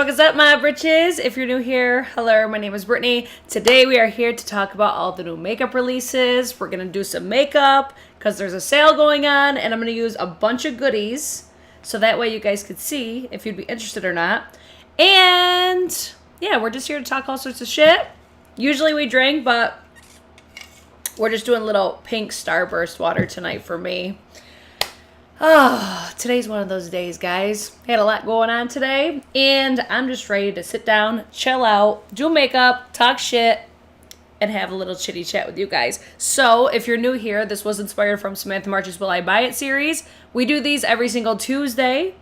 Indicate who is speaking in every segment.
Speaker 1: motherfuckers up, my britches. If you're new here, hello, my name is Brittany. Today we are here to talk about all the new makeup releases. We're going to do some makeup because there's a sale going on, and I'm going to use a bunch of goodies so that way you guys could see if you'd be interested or not. And yeah, we're just here to talk all sorts of shit. Usually we drink, but we're just doing a little pink Starburst water tonight for me. Oh, today's one of those days, guys. Had a lot going on today, and I'm just ready to sit down, chill out, do makeup, talk shit, and have a little chitty chat with you guys. So, if you're new here, this was inspired from Samantha March's Will I Buy It series. We do these every single Tuesday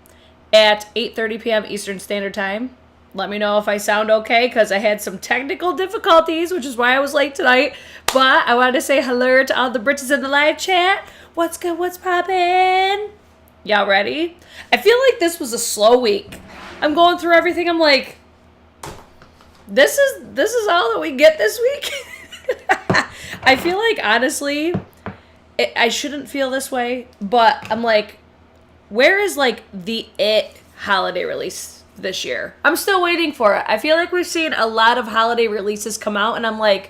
Speaker 1: at 8:30 p.m. Eastern Standard Time. Let me know if I sound okay, because I had some technical difficulties, which is why I was late tonight. But I wanted to say hello to all the britches in the live chat. What's good? What's poppin'? Y'all ready? I feel like this was a slow week. I'm going through everything. I'm like, this is all that we get this week. I feel like, honestly, I shouldn't feel this way, but I'm like, where is like the holiday release this year? I'm still waiting for it. I feel like we've seen a lot of holiday releases come out, and I'm like,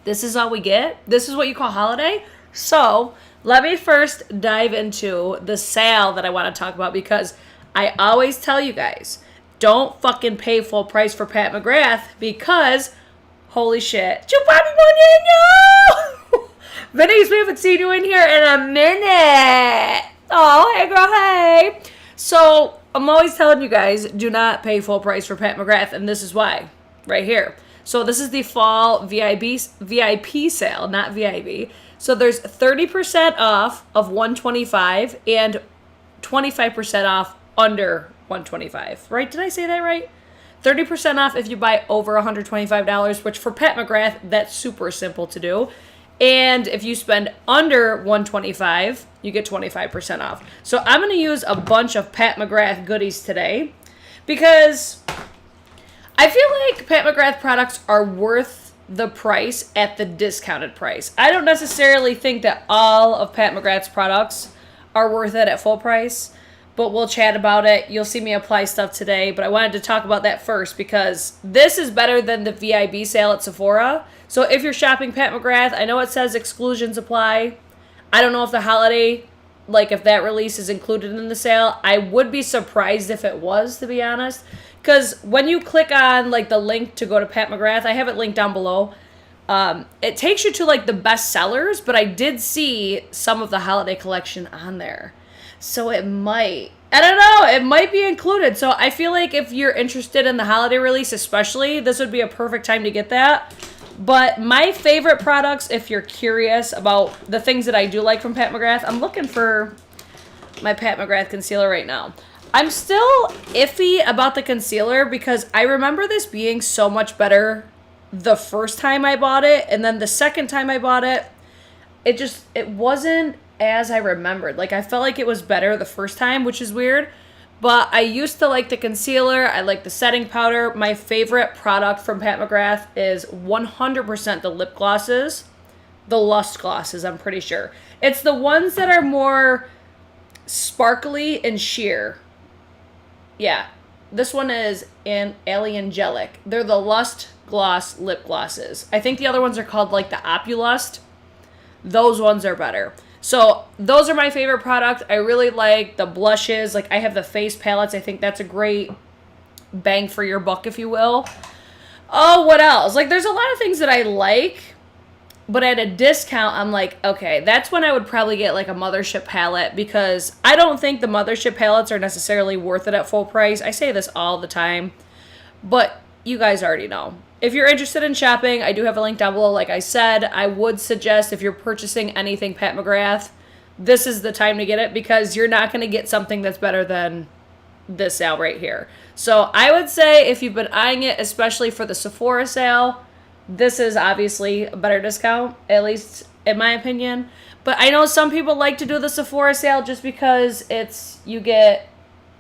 Speaker 1: this is all we get? This is what you call holiday? So, let me first dive into the sale that I want to talk about, because I always tell you guys, don't fucking pay full price for Pat McGrath, because, holy shit. Vinny's, we haven't seen you in here in a minute. Oh, hey girl, hey. So, I'm always telling you guys, do not pay full price for Pat McGrath, and this is why, right here. So this is the fall VIP sale, not VIB. So there's 30% off of $125 and 25% off under $125. Right? Did I say that right? 30% off if you buy over $125, which for Pat McGrath, that's super simple to do. And if you spend under $125, you get 25% off. So I'm going to use a bunch of Pat McGrath goodies today, because I feel like Pat McGrath products are worth the price at the discounted price. I don't necessarily think that all of Pat McGrath's products are worth it at full price, but we'll chat about it. You'll see me apply stuff today, but I wanted to talk about that first because this is better than the VIB sale at Sephora. So if you're shopping Pat McGrath, I know it says exclusions apply. I don't know if the holiday, like if that release is included in the sale. I would be surprised if it was, to be honest. Because when you click on like the link to go to Pat McGrath, I have it linked down below. It takes you to like the best sellers, but I did see some of the holiday collection on there. So it might, I don't know, it might be included. So I feel like if you're interested in the holiday release especially, this would be a perfect time to get that. But my favorite products, if you're curious about the things that I do like from Pat McGrath, I'm looking for my Pat McGrath concealer right now. I'm still iffy about the concealer because I remember this being so much better the first time I bought it, and then the second time I bought it, it wasn't as I remembered. Like, I felt like it was better the first time, which is weird, but I used to like the concealer. I like the setting powder. My favorite product from Pat McGrath is 100% the lip glosses, the Lust glosses, I'm pretty sure. It's the ones that are more sparkly and sheer. Yeah, this one is in Angelic. They're the Lust Gloss lip glosses. I think the other ones are called like the Opulust. Those ones are better. So those are my favorite product. I really like the blushes. Like I have the face palettes. I think that's a great bang for your buck, if you will. Oh, what else? Like there's a lot of things that I like, but at a discount, I'm like, okay, that's when I would probably get like a Mothership palette, because I don't think the Mothership palettes are necessarily worth it at full price. I say this all the time, but you guys already know. If you're interested in shopping, I do have a link down below. Like I said, I would suggest if you're purchasing anything Pat McGrath, this is the time to get it, because you're not going to get something that's better than this sale right here. So I would say if you've been eyeing it, especially for the Sephora sale, this is obviously a better discount, at least in my opinion. But I know some people like to do the Sephora sale just because you get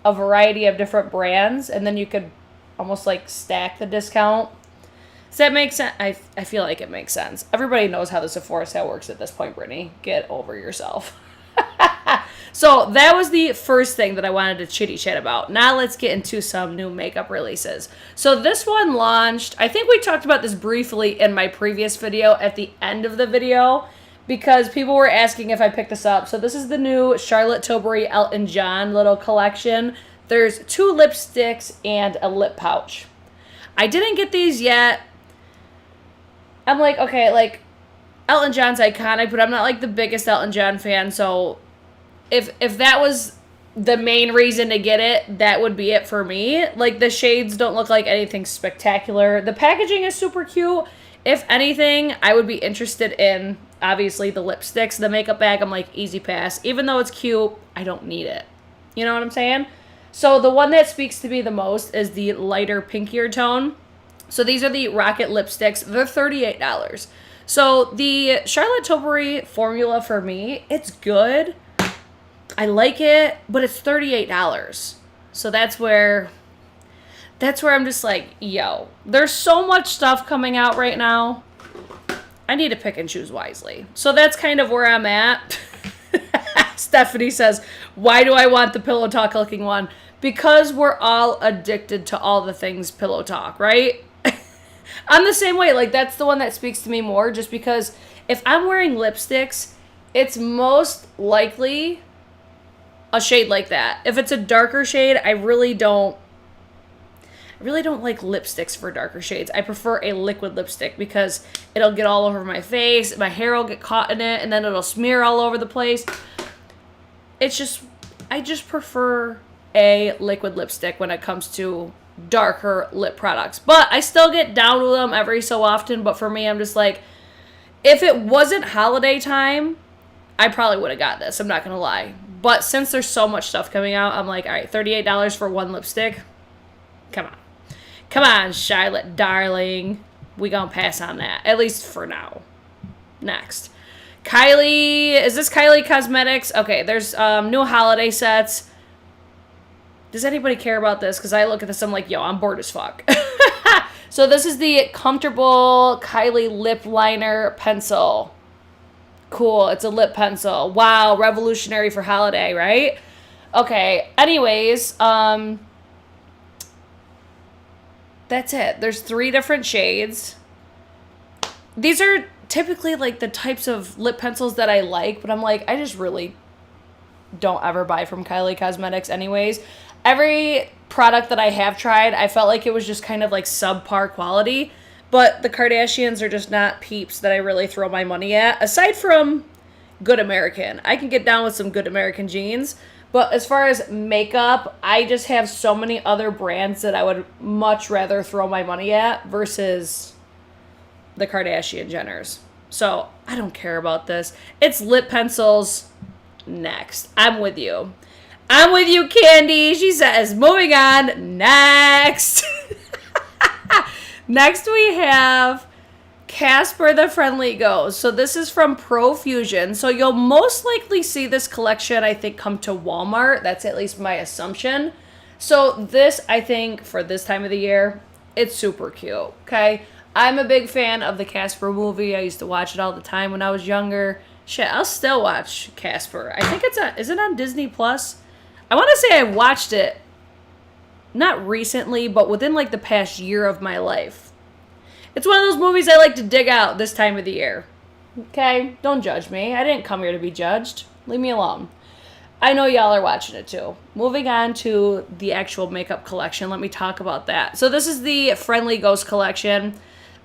Speaker 1: a variety of different brands, and then you could almost like stack the discount. Does that make sense? I feel like it makes sense. Everybody knows how the Sephora sale works at this point, Brittany. Get over yourself. So that was the first thing that I wanted to chitty chat about. Now let's get into some new makeup releases. So this one launched, I think we talked about this briefly in my previous video at the end of the video, because people were asking if I picked this up. So this is the new Charlotte Tilbury Elton John little collection. There's 2 lipsticks and a lip pouch. I didn't get these yet. I'm like, okay, like, Elton John's iconic, but I'm not like the biggest Elton John fan, so if that was the main reason to get it, that would be it for me. Like, the shades don't look like anything spectacular. The packaging is super cute. If anything, I would be interested in, obviously, the lipsticks. The makeup bag, I'm like, easy pass. Even though it's cute, I don't need it. You know what I'm saying? So the one that speaks to me the most is the lighter, pinkier tone. So these are the Rocket lipsticks. They're $38. So the Charlotte Tilbury formula for me, it's good. I like it, but it's $38. So that's where I'm just like, yo, there's so much stuff coming out right now. I need to pick and choose wisely. So that's kind of where I'm at. Stephanie says, why do I want the Pillow Talk looking one? Because we're all addicted to all the things Pillow Talk, right? I'm the same way. Like, that's the one that speaks to me more, just because if I'm wearing lipsticks, it's most likely a shade like that. If it's a darker shade, I really don't like lipsticks for darker shades. I prefer a liquid lipstick because it'll get all over my face, my hair will get caught in it, and then it'll smear all over the place. I just prefer a liquid lipstick when it comes to darker lip products. But I still get down with them every so often, but for me, I'm just like, if it wasn't holiday time, I probably would have got this, I'm not gonna lie. But since there's so much stuff coming out, I'm like, all right, $38 for one lipstick? Come on. Come on, Charlotte, darling. We gonna pass on that, at least for now. Next. Kylie, is this Kylie Cosmetics? Okay, there's new holiday sets. Does anybody care about this? Because I look at this, I'm like, yo, I'm bored as fuck. So this is the Comfortable Kylie Lip Liner Pencil. Cool, it's a lip pencil. Wow, revolutionary for holiday, right? Okay, anyways, that's it. There's 3 different shades. These are typically like the types of lip pencils that I like, but I'm like, I just really don't ever buy from Kylie Cosmetics anyways. Every product that I have tried, I felt like it was just kind of like subpar quality, but the Kardashians are just not peeps that I really throw my money at, aside from Good American. I can get down with some Good American jeans, but as far as makeup, I just have so many other brands that I would much rather throw my money at versus the Kardashian Jenners. So I don't care about this. It's lip pencils. Next. I'm with you. I'm with you, Candy. She says, moving on. Next. Next we have Casper the Friendly Ghost. So this is from Profusion. So you'll most likely see this collection, I think, come to Walmart. That's at least my assumption. So this, I think, for this time of the year, it's super cute, okay? I'm a big fan of the Casper movie. I used to watch it all the time when I was younger. Shit, I'll still watch Casper. I think is it on Disney Plus? I want to say I watched it, not recently, but within like the past year of my life. It's one of those movies I like to dig out this time of the year. Okay? Don't judge me. I didn't come here to be judged. Leave me alone. I know y'all are watching it too. Moving on to the actual makeup collection. Let me talk about that. So this is the Friendly Ghost collection.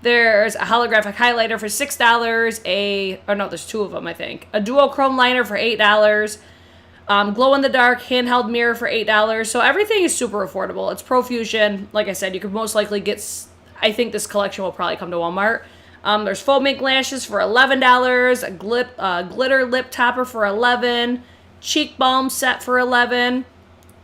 Speaker 1: There's a holographic highlighter for $6. There's 2 of them, I think. A duochrome liner for $8. Glow-in-the-dark handheld mirror for $8. So everything is super affordable. It's Profusion. Like I said, you could most likely get... I think this collection will probably come to Walmart. There's faux mink lashes for $11. A glitter lip topper for $11. Cheek balm set for $11.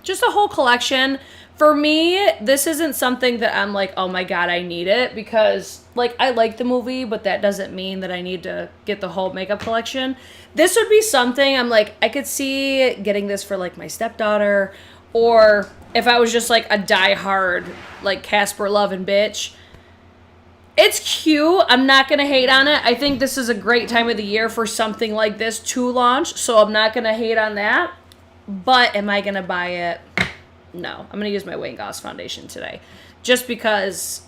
Speaker 1: Just a whole collection. For me, this isn't something that I'm like, oh my god, I need it, because like I like the movie, but that doesn't mean that I need to get the whole makeup collection. This would be something I'm like, I could see getting this for like my stepdaughter, or if I was just like a diehard like Casper loving bitch. It's cute. I'm not going to hate on it. I think this is a great time of the year for something like this to launch, so I'm not going to hate on that. But am I going to buy it? No. I'm going to use my Wayne Goss foundation today. Just because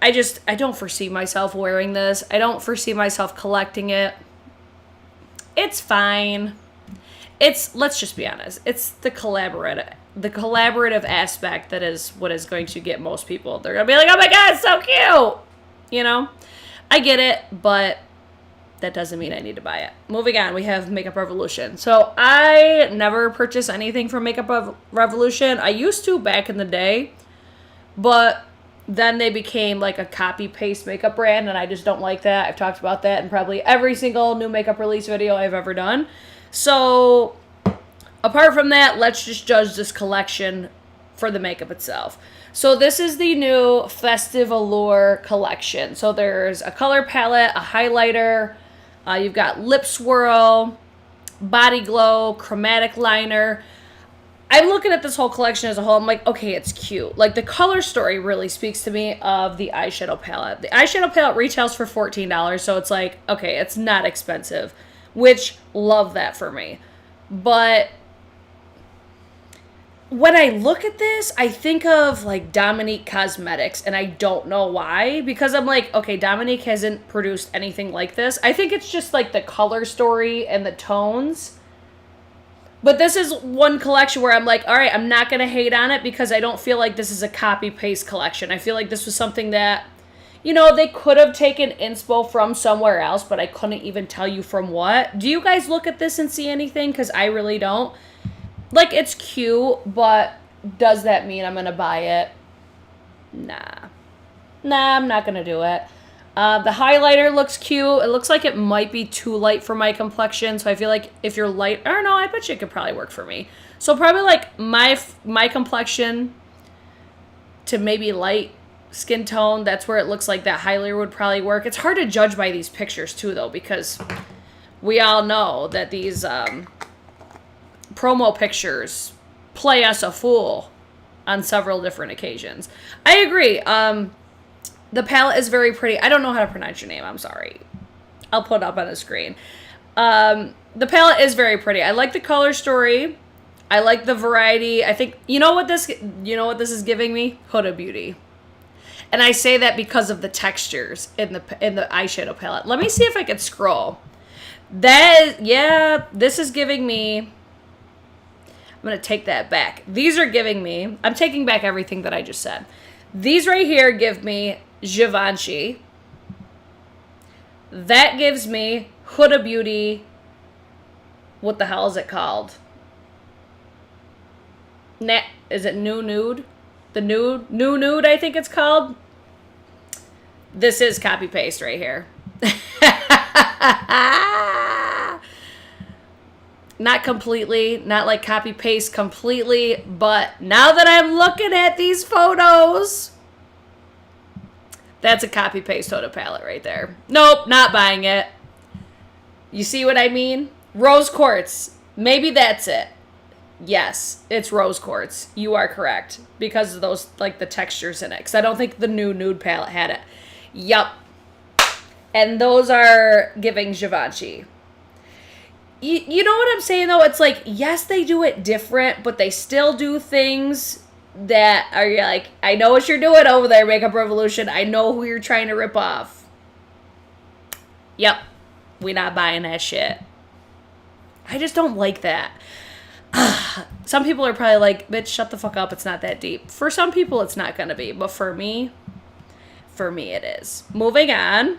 Speaker 1: I don't foresee myself wearing this. I don't foresee myself collecting it. It's fine. Let's just be honest. It's the collaborative aspect that is what is going to get most people. They're going to be like, oh my God, it's so cute. You know? I get it, but that doesn't mean I need to buy it. Moving on, we have Makeup Revolution. So I never purchase anything from Makeup Revolution. I used to back in the day, but then they became like a copy-paste makeup brand, and I just don't like that. I've talked about that in probably every single new makeup release video I've ever done. So apart from that, let's just judge this collection for the makeup itself. So this is the new Festive Allure collection. So there's a color palette, a highlighter, you've got lip swirl, body glow, chromatic liner. I'm looking at this whole collection as a whole. I'm like, okay, it's cute. Like, the color story really speaks to me of the eyeshadow palette. The eyeshadow palette retails for $14, so it's like, okay, it's not expensive, which, love that for me. But when I look at this, I think of, like, Nomad Cosmetics, and I don't know why, because I'm like, okay, Nomad hasn't produced anything like this. I think it's just, like, the color story and the tones. But this is one collection where I'm like, all right, I'm not going to hate on it because I don't feel like this is a copy-paste collection. I feel like this was something that, you know, they could have taken inspo from somewhere else, but I couldn't even tell you from what. Do you guys look at this and see anything? Because I really don't. Like, it's cute, but does that mean I'm going to buy it? Nah. Nah, I'm not going to do it. The highlighter looks cute. It looks like it might be too light for my complexion, so I feel like if you're light, or no, I bet you it could probably work for me. So probably like my complexion to maybe light skin tone, that's where it looks like that highlighter would probably work. It's hard to judge by these pictures too, though, because we all know that these promo pictures play us a fool on several different occasions. I agree. The palette is very pretty. I don't know how to pronounce your name. I'm sorry. I'll put it up on the screen. The palette is very pretty. I like the color story. I like the variety. I think, you know what this is giving me? Huda Beauty. And I say that because of the textures in the eyeshadow palette. Let me see if I can scroll. This is giving me, I'm going to take that back. These are giving me, I'm taking back everything that I just said. These right here give me Givenchy. That gives me Huda Beauty. What the hell is it called? Is it New Nude? The New Nude, I think it's called. This is copy paste right here. Not completely, not like copy paste completely, but now that I'm looking at these photos, that's a copy paste Huda palette right there. Nope, not buying it. You see what I mean? Rose quartz. Maybe that's it. Yes, it's rose quartz. You are correct. Because of those, like, the textures in it. Because I don't think the new nude palette had it. Yup. And those are giving Givenchy. You know what I'm saying, though? It's like, yes, they do it different, but they still do things that are like, I know what you're doing over there, Makeup Revolution. I know who you're trying to rip off. Yep. We not buying that shit. I just don't like that. Some people are probably like, bitch, shut the fuck up. It's not that deep. For some people, it's not going to be. But for me it is. Moving on.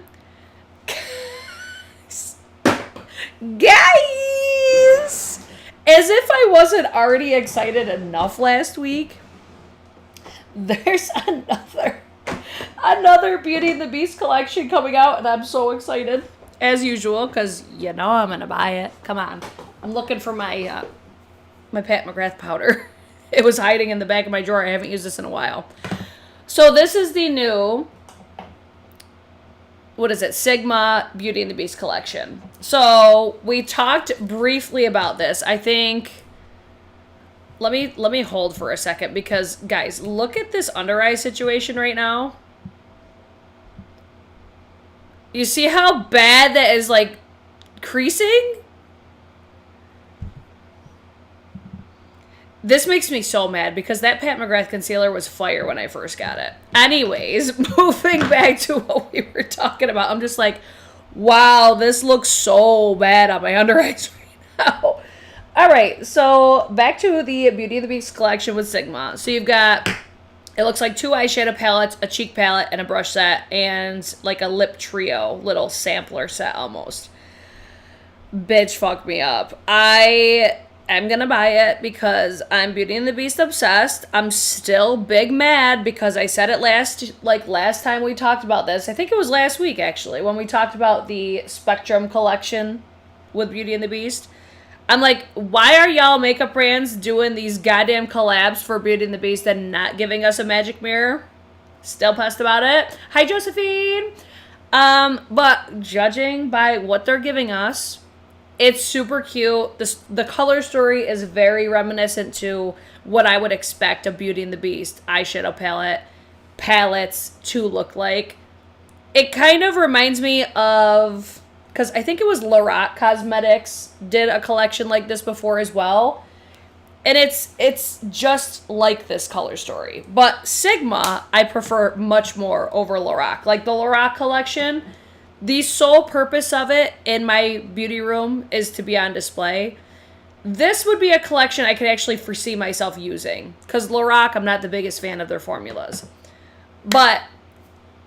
Speaker 1: Guys! As if I wasn't already excited enough last week, there's another Beauty and the Beast collection coming out, and I'm so excited, as usual, because you know I'm going to buy it. Come on. I'm looking for my Pat McGrath powder. It was hiding in the back of my drawer. I haven't used this in a while. So this is the new, what is it, Sigma Beauty and the Beast collection. So we talked briefly about this. I think, let me hold for a second because, guys, look at this under eye situation right now. You see how bad that is, like, creasing? This makes me so mad because that Pat McGrath concealer was fire when I first got it. Anyways, moving back to what we were talking about, I'm just like, wow, this looks so bad on my under eyes right now. All right, so back to the Beauty and the Beast collection with Sigma. So you've got, it looks like 2 eyeshadow palettes, a cheek palette, and a brush set, and like a lip trio, little sampler set almost. Bitch, fuck me up. I'm gonna buy it because I'm Beauty and the Beast obsessed. I'm still big mad because I said it last time we talked about this. I think it was last week, actually, when we talked about the Spectrum collection with Beauty and the Beast. I'm like, why are y'all makeup brands doing these goddamn collabs for Beauty and the Beast and not giving us a magic mirror? Still pissed about it. Hi, Josephine. But judging by what they're giving us, it's super cute. The color story is very reminiscent to what I would expect a Beauty and the Beast eyeshadow palettes to look like. It kind of reminds me of, because I think it was Nomad Cosmetics did a collection like this before as well. And it's just like this color story. But Sigma, I prefer much more over Lorac. Like the Lorac collection, the sole purpose of it in my beauty room is to be on display. This would be a collection I could actually foresee myself using. Because Lorac, I'm not the biggest fan of their formulas. But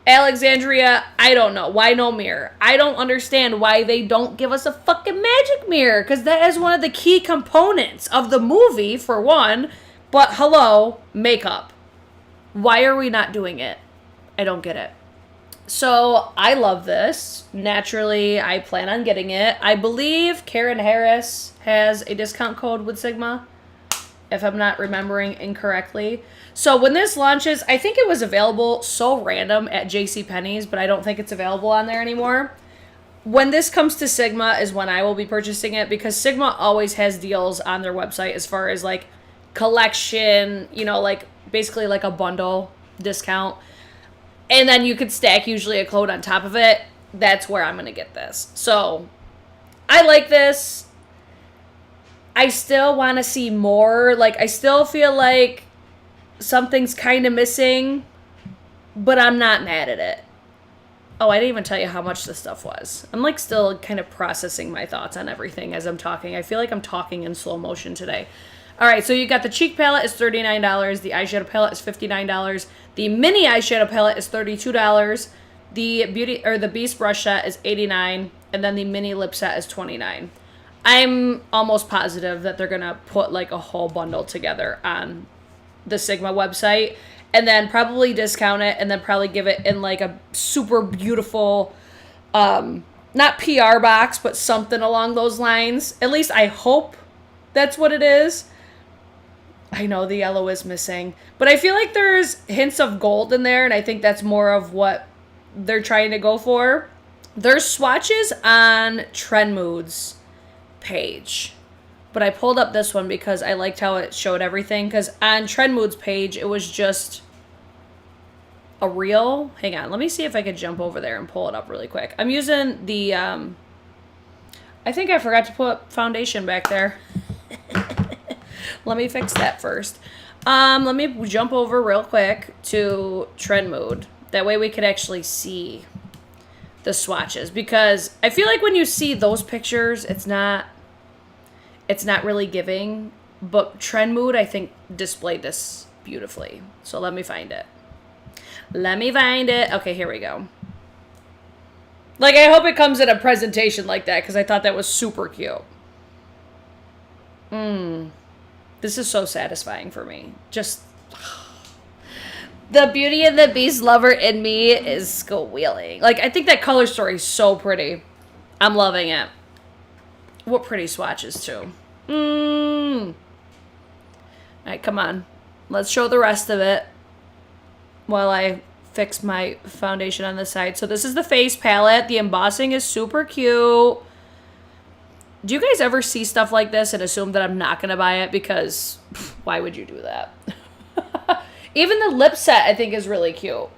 Speaker 1: Alexandria, I don't know. Why no mirror? I don't understand why they don't give us a fucking magic mirror. Because that is one of the key components of the movie, for one. But hello, makeup. Why are we not doing it? I don't get it. So, I love this. Naturally, I plan on getting it. I believe Karen Harris has a discount code with Sigma, if I'm not remembering incorrectly. So, when this launches, I think it was available so random at JCPenney's, but I don't think it's available on there anymore. When this comes to Sigma is when I will be purchasing it, because Sigma always has deals on their website as far as, like, collection, you know, like, basically like a bundle discount. And then you could stack usually a code on top of it. That's where I'm going to get this. So, I like this. I still want to see more. Like, I still feel like something's kind of missing. But I'm not mad at it. Oh, I didn't even tell you how much this stuff was. I'm, like, still kind of processing my thoughts on everything as I'm talking. I feel like I'm talking in slow motion today. All right, so you got the cheek palette is $39. The eyeshadow palette is $59. The mini eyeshadow palette is $32. The Beast brush set is $89, and then the mini lip set is $29. I'm almost positive that they're gonna put like a whole bundle together on the Sigma website, and then probably discount it, and then probably give it in like a super beautiful, not PR box, but something along those lines. At least I hope that's what it is. I know the yellow is missing, but I feel like there's hints of gold in there, and I think that's more of what they're trying to go for. There's swatches on Trend Mood's page, but I pulled up this one because I liked how it showed everything, because on Trend Mood's page, it was just a reel. Hang on, let me see if I could jump over there and pull it up really quick. I'm using the, I think I forgot to put foundation back there. Let me fix that first. Let me jump over real quick to Trend Mood. That way we could actually see the swatches. Because I feel like when you see those pictures, it's not really giving. But Trend Mood, I think, displayed this beautifully. So let me find it. Okay, here we go. Like, I hope it comes in a presentation like that, because I thought that was super cute. This is so satisfying for me. Just, the Beauty and the Beast lover in me is squealing. Like, I think that color story is so pretty. I'm loving it. What pretty swatches, too. Alright, come on. Let's show the rest of it while I fix my foundation on the side. So this is the face palette. The embossing is super cute. Do you guys ever see stuff like this and assume that I'm not going to buy it? Because why would you do that? Even the lip set, I think, is really cute.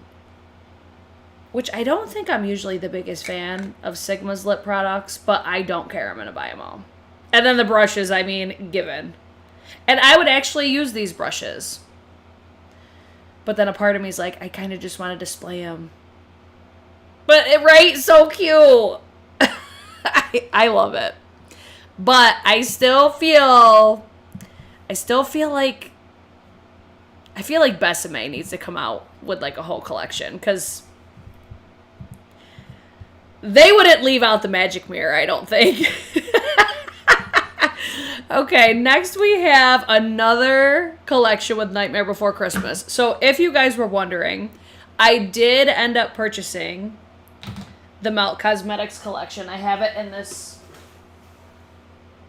Speaker 1: Which I don't think I'm usually the biggest fan of Sigma's lip products, but I don't care. I'm going to buy them all. And then the brushes, I mean, given. And I would actually use these brushes. But then a part of me is like, I kind of just want to display them. But, right? So cute. I love it. But I still feel like Besame needs to come out with like a whole collection, because they wouldn't leave out the magic mirror, I don't think. Okay, next we have another collection with Nightmare Before Christmas. So if you guys were wondering, I did end up purchasing the Nomad Cosmetics collection. I have it in this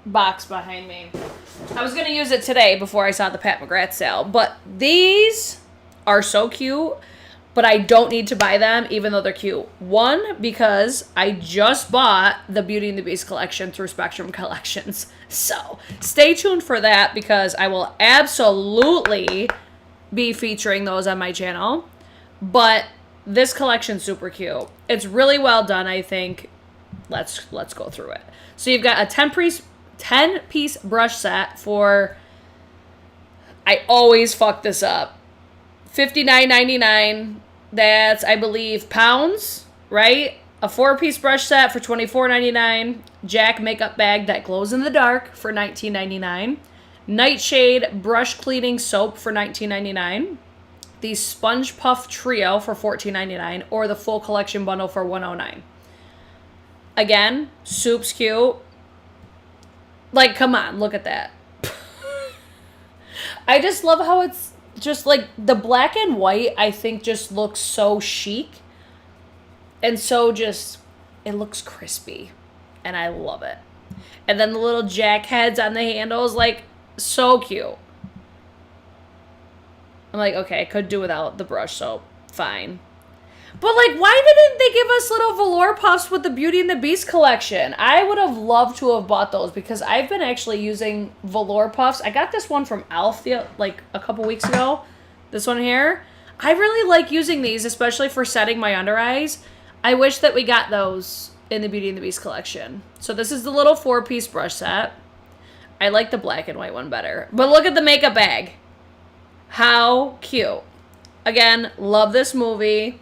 Speaker 1: box behind me. I was going to use it today before I saw the Pat McGrath sale, but these are so cute, but I don't need to buy them even though they're cute. One, because I just bought the Beauty and the Beast collection through Spectrum Collections. So stay tuned for that, because I will absolutely be featuring those on my channel. But this collection's super cute. It's really well done, I think. Let's go through it. So you've got a 10-piece brush set for, I always fuck this up, $59.99. That's, I believe, pounds, right? A 4-piece brush set for $24.99. Jack makeup bag that glows in the dark for $19.99. Nightshade brush cleaning soap for $19.99. The Sponge Puff Trio for $14.99, or the full collection bundle for $109. Again, soup's cute. Like, come on, look at that. I just love how it's just like the black and white, I think, just looks so chic. And so just, it looks crispy. And I love it. And then the little jack heads on the handles, like, so cute. I'm like, okay, I could do without the brush soap. Fine. But, like, why didn't they give us little velour puffs with the Beauty and the Beast collection? I would have loved to have bought those, because I've been actually using velour puffs. I got this one from Elf, like, a couple weeks ago. This one here. I really like using these, especially for setting my under eyes. I wish that we got those in the Beauty and the Beast collection. So this is the little 4-piece brush set. I like the black and white one better. But look at the makeup bag. How cute. Again, love this movie.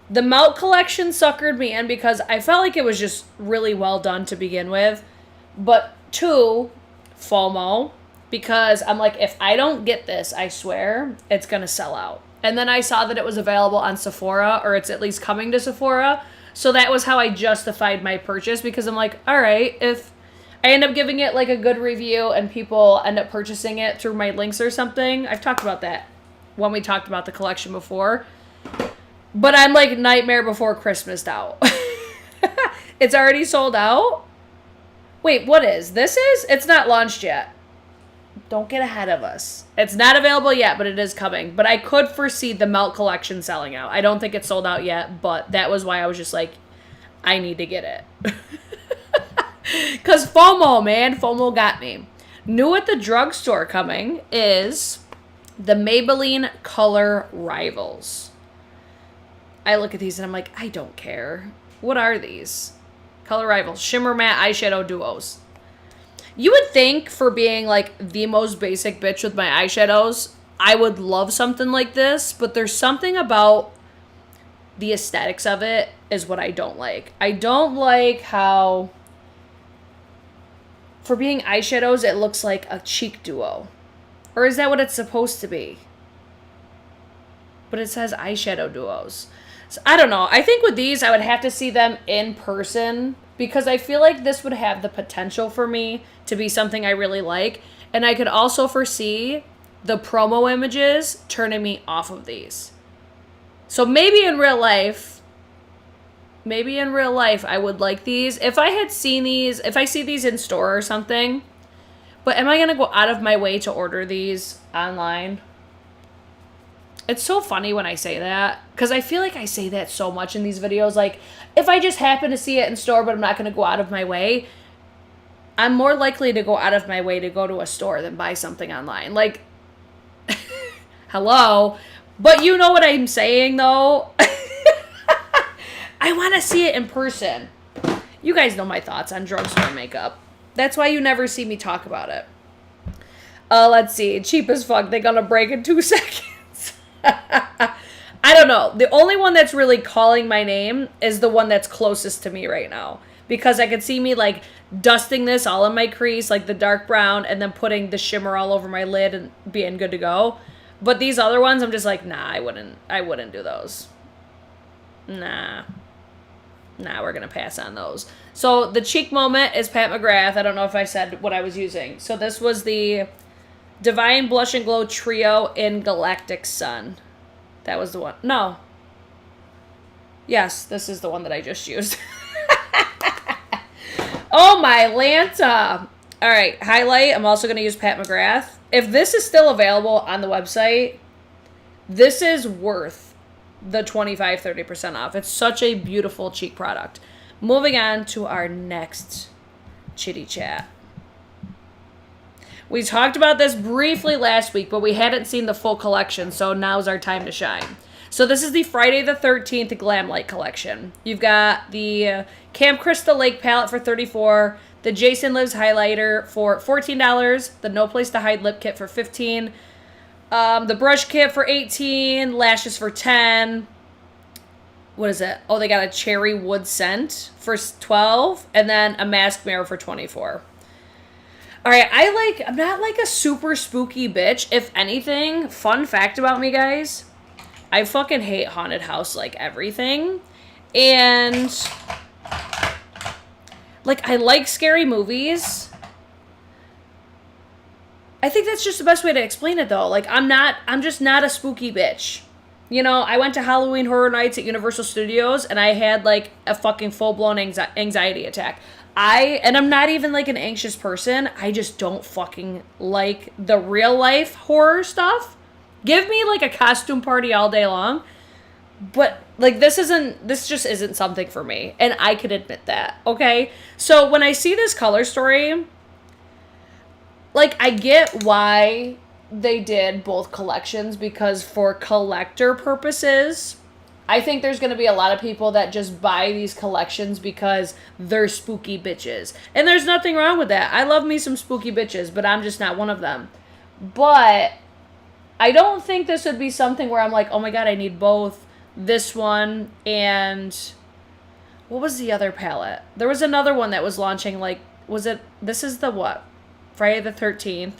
Speaker 1: The Melt collection suckered me in because I felt like it was just really well done to begin with. But 2, FOMO. Because I'm like, if I don't get this, I swear, it's going to sell out. And then I saw that it was available on Sephora, or it's at least coming to Sephora. So that was how I justified my purchase, because I'm like, all right, if I end up giving it like a good review and people end up purchasing it through my links or something. I've talked about that when we talked about the collection before. But I'm like Nightmare Before Christmas out. It's already sold out? Wait, what is? This is? It's not launched yet. Don't get ahead of us. It's not available yet, but it is coming. But I could foresee the Melt collection selling out. I don't think it's sold out yet, but that was why I was just like, I need to get it. Because FOMO, man. FOMO got me. New at the drugstore coming is the Maybelline Color Rivals. I look at these and I'm like, I don't care. What are these? Color Rivals. Shimmer Matte Eyeshadow Duos. You would think, for being like the most basic bitch with my eyeshadows, I would love something like this, but there's something about the aesthetics of it is what I don't like. I don't like how, for being eyeshadows, it looks like a cheek duo. Or is that what it's supposed to be? But it says eyeshadow duos. So I don't know. I think with these, I would have to see them in person, because I feel like this would have the potential for me to be something I really like. And I could also foresee the promo images turning me off of these. So maybe in real life, I would like these. If I had seen these, if I see these in store or something, but am I going to go out of my way to order these online? It's so funny when I say that, because I feel like I say that so much in these videos. Like, if I just happen to see it in store, but I'm not going to go out of my way, I'm more likely to go out of my way to go to a store than buy something online. Like, hello? But you know what I'm saying, though? I want to see it in person. You guys know my thoughts on drugstore makeup. That's why you never see me talk about it. Let's see. Cheap as fuck. They gonna break in 2 seconds. I don't know. The only one that's really calling my name is the one that's closest to me right now. Because I could see me, like, dusting this all in my crease, like the dark brown, and then putting the shimmer all over my lid and being good to go. But these other ones, I'm just like, nah, I wouldn't do those. Nah, we're going to pass on those. So the cheek moment is Pat McGrath. I don't know if I said what I was using. So this was the Divine Blush and Glow Trio in Galactic Sun. That was the one. No. Yes, this is the one that I just used. Oh, my Lanta. All right, highlight. I'm also going to use Pat McGrath. If this is still available on the website, this is worth the 25-30% off. It's such a beautiful cheek product. Moving on to our next chitty chat. We talked about this briefly last week, but we hadn't seen the full collection, so now's our time to shine. So this is the Friday the 13th Glamlight collection. You've got the Camp Crystal Lake palette for $34, the Jason Lives highlighter for $14, the No Place to Hide lip kit for $15, the brush kit for $18, lashes for $10. What is it? Oh, they got a cherry wood scent for $12, and then a mask mirror for $24. All right, I'm not like a super spooky bitch. If anything, fun fact about me, guys, I fucking hate haunted house like everything. And like, I like scary movies. I think that's just the best way to explain it, though. Like, I'm just not a spooky bitch. You know, I went to Halloween Horror Nights at Universal Studios, and I had like a fucking full-blown anxiety attack. I'm not even like an anxious person. I just don't fucking like the real life horror stuff. Give me like a costume party all day long. But like this just isn't something for me. And I can admit that. Okay. So when I see this color story, like I get why they did both collections, because for collector purposes, I think there's going to be a lot of people that just buy these collections because they're spooky bitches. And there's nothing wrong with that. I love me some spooky bitches, but I'm just not one of them. But I don't think this would be something where I'm like, oh my god, I need both this one and... What was the other palette? There was another one that was launching, like, was it... This is the what? Friday the 13th.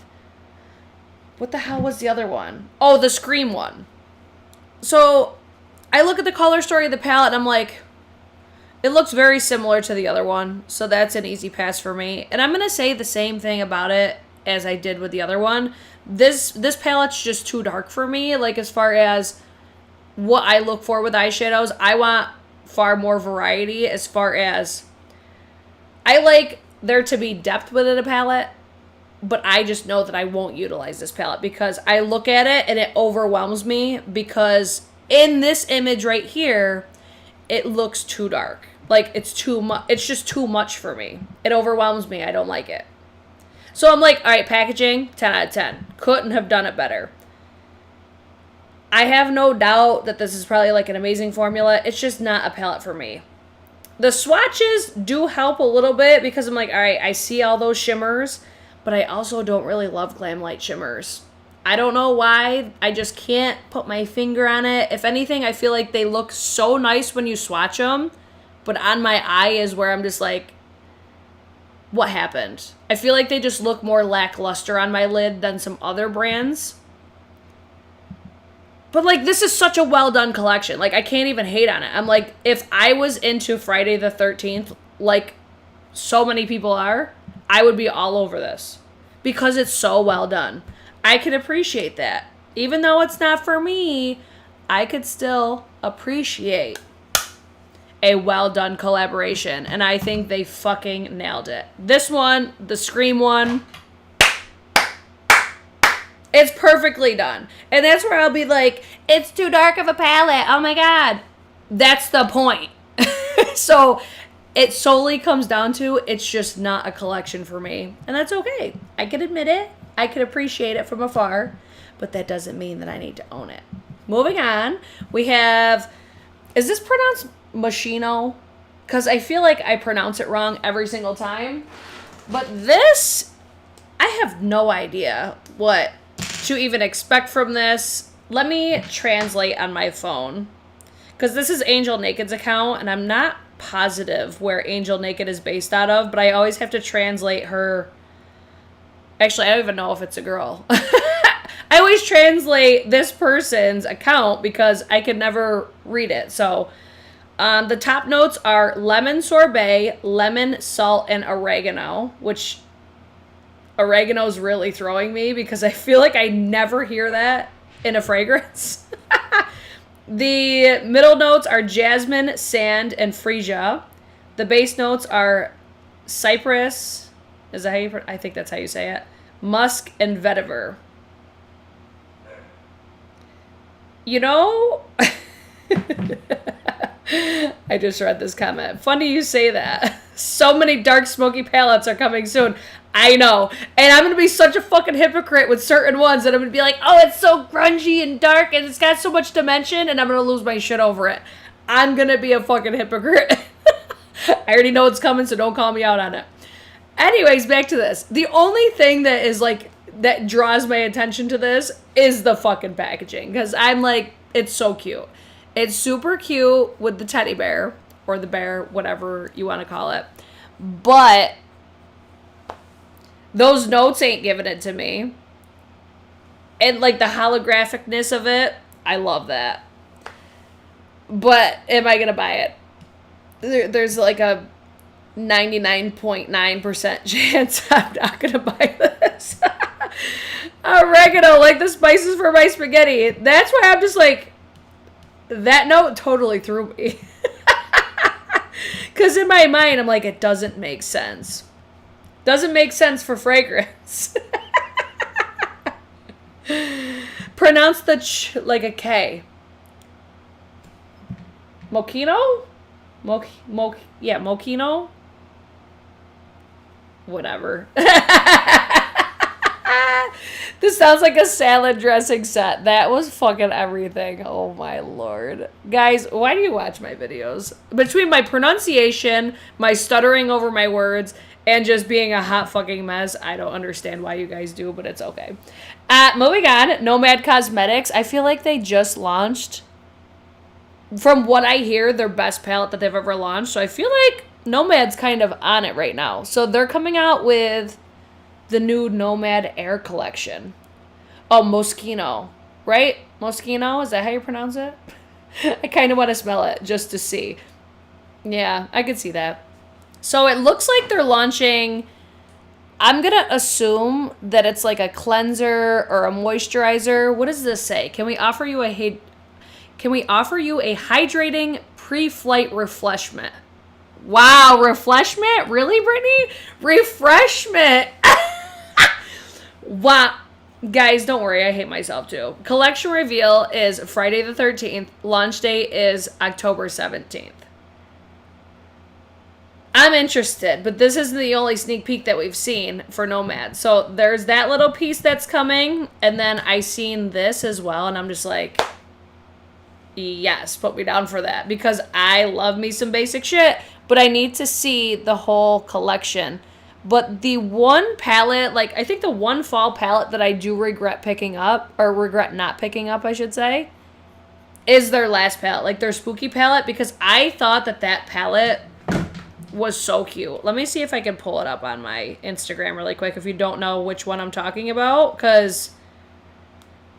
Speaker 1: What the hell was the other one? Oh, the Scream one. So... I look at the color story of the palette and I'm like, it looks very similar to the other one. So that's an easy pass for me. And I'm going to say the same thing about it as I did with the other one. This palette's just too dark for me. Like as far as what I look for with eyeshadows, I want far more variety as far as I like there to be depth within a palette. But I just know that I won't utilize this palette because I look at it and it overwhelms me because... in this image right here, it looks too dark. Like, it's too much. It's just too much for me. It overwhelms me. I don't like it. So I'm like, all right, packaging, 10 out of 10. Couldn't have done it better. I have no doubt that this is probably like an amazing formula. It's just not a palette for me. The swatches do help a little bit because I'm like, all right, I see all those shimmers, but I also don't really love Glamlight shimmers. I don't know why. I just can't put my finger on it. If anything, I feel like they look so nice when you swatch them. But on my eye is where I'm just like, what happened? I feel like they just look more lackluster on my lid than some other brands. But like, this is such a well done collection. Like, I can't even hate on it. I'm like, if I was into Friday the 13th, like so many people are, I would be all over this. Because it's so well done. I can appreciate that. Even though it's not for me, I could still appreciate a well-done collaboration. And I think they fucking nailed it. This one, the Scream one, it's perfectly done. And that's where I'll be like, it's too dark of a palette. Oh my god. That's the point. So it solely comes down to it's just not a collection for me. And that's okay. I can admit it. I can appreciate it from afar, but that doesn't mean that I need to own it. Moving on, we have, is this pronounced Moschino? Because I feel like I pronounce it wrong every single time. But this, I have have no idea what to even expect from this. Let me translate on my phone, because this is Angel Naked's account, and I'm not positive where Angel Naked is based out of, but I always have to translate her. Actually, I don't even know if it's a girl. I always translate this person's account because I could never read it. So the top notes are lemon sorbet, lemon, salt, and oregano, which oregano is really throwing me because I feel like I never hear that in a fragrance. The middle notes are jasmine, sand, and freesia. The base notes are cypress. Is that how you? I think that's how you say it. Musk and vetiver. You know, I just read this comment. Funny you say that. So many dark smoky palettes are coming soon. I know. And I'm going to be such a fucking hypocrite with certain ones that I'm going to be like, oh, it's so grungy and dark and it's got so much dimension, and I'm going to lose my shit over it. I'm going to be a fucking hypocrite. I already know it's coming, so don't call me out on it. Anyways, back to this. The only thing that is like, that draws my attention to this is the fucking packaging. Because I'm like, it's so cute. It's super cute with the teddy bear, or the bear, whatever you want to call it. But those notes ain't giving it to me. And like the holographicness of it, I love that. But am I going to buy it? There's like a 99.9% chance I'm not going to buy this. Oregano, like the spices for my spaghetti. That's why I'm just like, that note totally threw me. Because in my mind, I'm like, it doesn't make sense. Doesn't make sense for fragrance. Pronounce the ch like a K. Moschino? Yeah, Moschino? Whatever. This sounds like a salad dressing set. That was fucking everything. Oh my lord. Guys, why do you watch my videos? Between my pronunciation, my stuttering over my words, and just being a hot fucking mess, I don't understand why you guys do, but it's okay. Moving on, Nomad Cosmetics. I feel like they just launched, from what I hear, their best palette that they've ever launched. So I feel like Nomad's kind of on it right now. So they're coming out with the new Nomad Air collection. Oh, Moschino, right? Moschino, is that how you pronounce it? I kind of want to smell it just to see. Yeah, I could see that. So it looks like they're launching, I'm going to assume that it's like a cleanser or a moisturizer. What does this say? Can we offer you a hydrating pre-flight refreshment? Wow, refreshment? Really, Brittany? Refreshment. Wow. Guys, don't worry. I hate myself too. Collection reveal is Friday the 13th. Launch date is October 17th. I'm interested, but this isn't the only sneak peek that we've seen for Nomad. So there's that little piece that's coming, and then I seen this as well, and I'm just like, yes, put me down for that, because I love me some basic shit, but I need to see the whole collection. But the one palette, like, I think the one fall palette that I do regret picking up, or regret not picking up, I should say, is their last palette, like their spooky palette, because I thought that that palette was so cute. Let me see if I can pull it up on my Instagram really quick if you don't know which one I'm talking about, because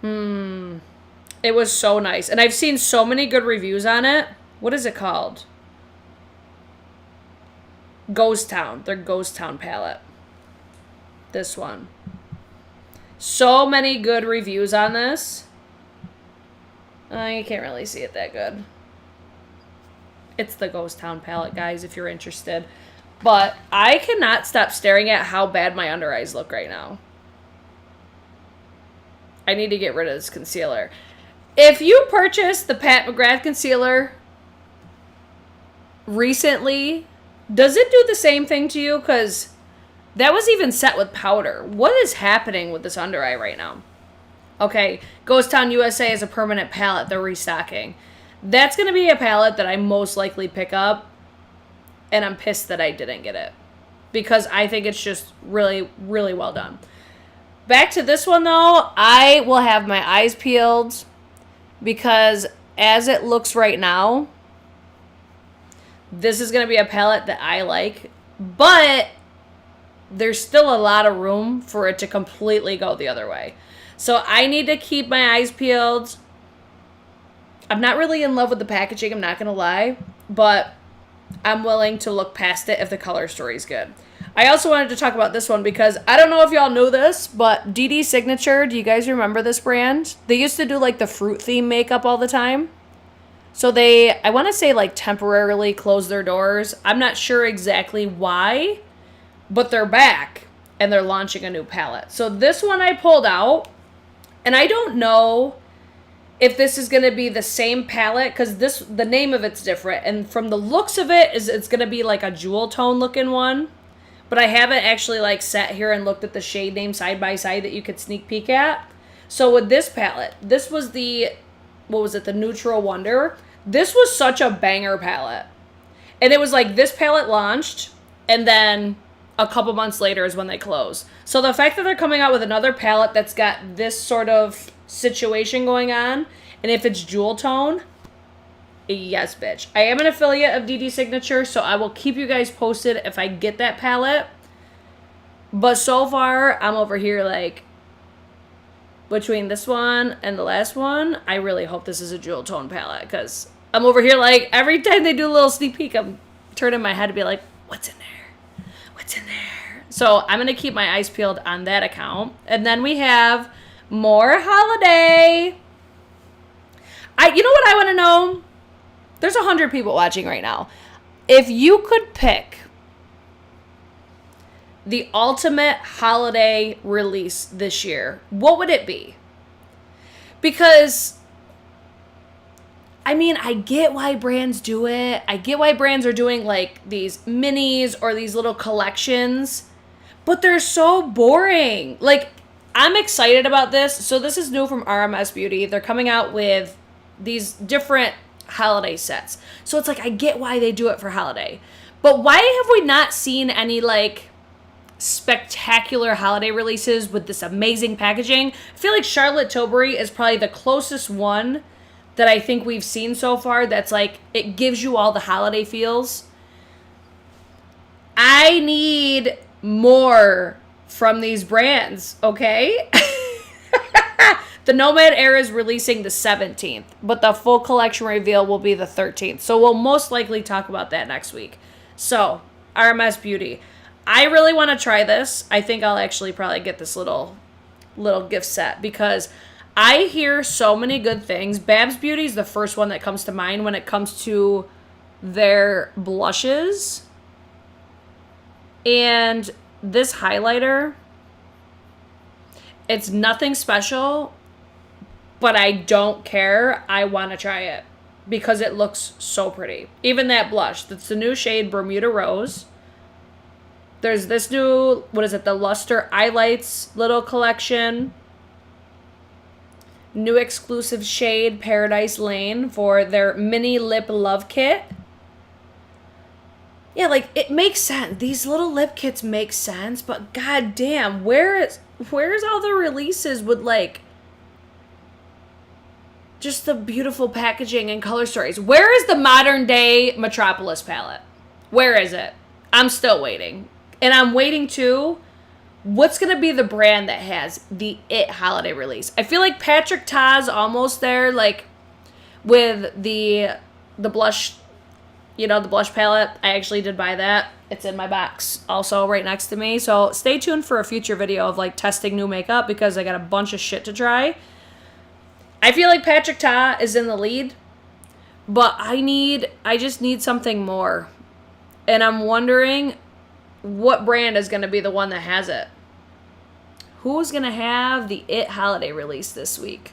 Speaker 1: it was so nice. And I've seen so many good reviews on it. What is it called? Ghost Town. Their Ghost Town palette. This one. So many good reviews on this. You can't really see it that good. It's the Ghost Town palette, guys, if you're interested. But I cannot stop staring at how bad my under eyes look right now. I need to get rid of this concealer. If you purchased the Pat McGrath concealer recently, does it do the same thing to you? Because that was even set with powder. What is happening with this under eye right now? Okay, Ghost Town USA is a permanent palette. They're restocking. That's going to be a palette that I most likely pick up, and I'm pissed that I didn't get it, because I think it's just really, really well done. Back to this one, though. I will have my eyes peeled because as it looks right now, this is going to be a palette that I like. But there's still a lot of room for it to completely go the other way. So I need to keep my eyes peeled. I'm not really in love with the packaging, I'm not going to lie. But I'm willing to look past it if the color story is good. I also wanted to talk about this one because I don't know if y'all know this, but DD Signature, do you guys remember this brand? They used to do like the fruit theme makeup all the time. So they, I want to say like temporarily closed their doors. I'm not sure exactly why, but they're back and they're launching a new palette. So this one I pulled out, and I don't know if this is going to be the same palette because the name of it's different. And from the looks of it, it's going to be like a jewel tone looking one. But I haven't actually like sat here and looked at the shade name side by side that you could sneak peek at. So with this palette, this was the, what was it, the Neutral Wonder. This was such a banger palette. And it was like this palette launched, and then a couple months later is when they close. So the fact that they're coming out with another palette that's got this sort of situation going on, and if it's jewel tone, yes, bitch. I am an affiliate of DD Signature, so I will keep you guys posted if I get that palette. But so far, I'm over here like, between this one and the last one, I really hope this is a jewel tone palette, because I'm over here like, every time they do a little sneak peek, I'm turning my head to be like, what's in there? What's in there? So I'm going to keep my eyes peeled on that account. And then we have more holiday. You know what I want to know? There's 100 people watching right now. If you could pick the ultimate holiday release this year, what would it be? Because, I mean, I get why brands do it. I get why brands are doing like these minis or these little collections, but they're so boring. Like, I'm excited about this. So this is new from RMS Beauty. They're coming out with these different holiday sets. So it's like, I get why they do it for holiday. But why have we not seen any like spectacular holiday releases with this amazing packaging? I feel like Charlotte Tilbury is probably the closest one that I think we've seen so far that's like, it gives you all the holiday feels. I need more from these brands, okay? The Nomad era is releasing the 17th, but the full collection reveal will be the 13th. So we'll most likely talk about that next week. So, RMS Beauty. I really want to try this. I think I'll actually probably get this little gift set because I hear so many good things. Babs Beauty is the first one that comes to mind when it comes to their blushes. And this highlighter, it's nothing special, but I don't care. I want to try it because it looks so pretty. Even that blush, that's the new shade Bermuda Rose. There's this new, what is it, the Luster Eyelights little collection. New exclusive shade Paradise Lane for their mini lip love kit. Yeah, like, it makes sense. These little lip kits make sense, but goddamn, where's all the releases with like just the beautiful packaging and color stories? Where is the modern day Metropolis palette? Where is it? I'm still waiting. And I'm waiting too. What's going to be the brand that has the It holiday release? I feel like Patrick Ta's almost there, like with the blush, you know, the blush palette. I actually did buy that. It's in my box also right next to me. So stay tuned for a future video of like testing new makeup because I got a bunch of shit to try. I feel like Patrick Ta is in the lead, but I just need something more. And I'm wondering what brand is going to be the one that has it. Who's going to have the It holiday release this week?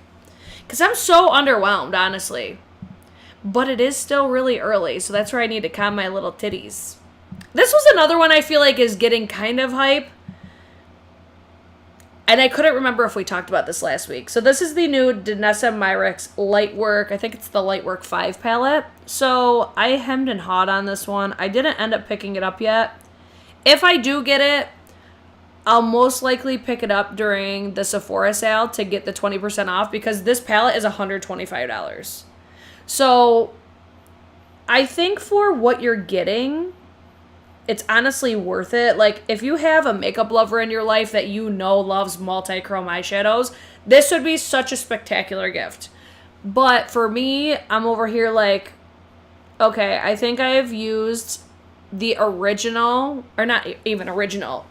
Speaker 1: Because I'm so underwhelmed, honestly. But it is still really early, so that's where I need to calm my little titties. This was another one I feel like is getting kind of hype. And I couldn't remember if we talked about this last week. So this is the new Danessa Myricks Lightwork. I think it's the Lightwork 5 palette. So I hemmed and hawed on this one. I didn't end up picking it up yet. If I do get it, I'll most likely pick it up during the Sephora sale to get the 20% off because this palette is $125. So I think for what you're getting, it's honestly worth it. Like, if you have a makeup lover in your life that you know loves multi-chrome eyeshadows, this would be such a spectacular gift. But for me, I'm over here like, okay, I think I have used the original, or not even original,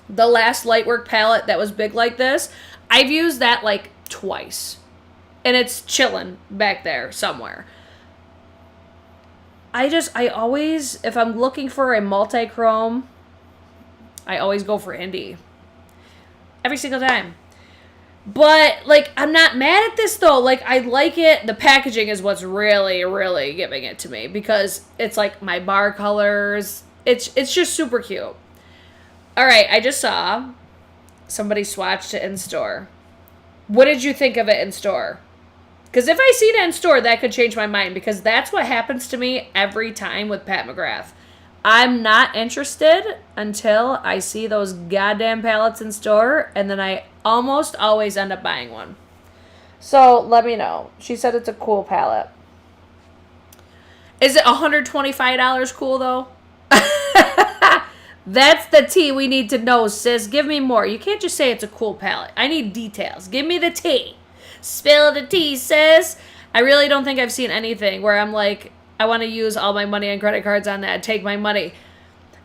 Speaker 1: the last Lightwork palette that was big like this. I've used that like twice. And it's chilling back there somewhere. I always, if I'm looking for a multi-chrome, I always go for Indie. Every single time. But, like, I'm not mad at this, though. Like, I like it. The packaging is what's really, really giving it to me. Because it's, like, my bar colors. It's just super cute. Alright, I just saw somebody swatched it in store. What did you think of it in store? Because if I see it in store, that could change my mind. Because that's what happens to me every time with Pat McGrath. I'm not interested until I see those goddamn palettes in store. And then I almost always end up buying one. So let me know. She said it's a cool palette. Is it $125 cool, though? That's the tea we need to know, sis. Give me more. You can't just say it's a cool palette. I need details. Give me the tea. Spill the tea, sis. I really don't think I've seen anything where I'm like, I want to use all my money and credit cards on that. Take my money.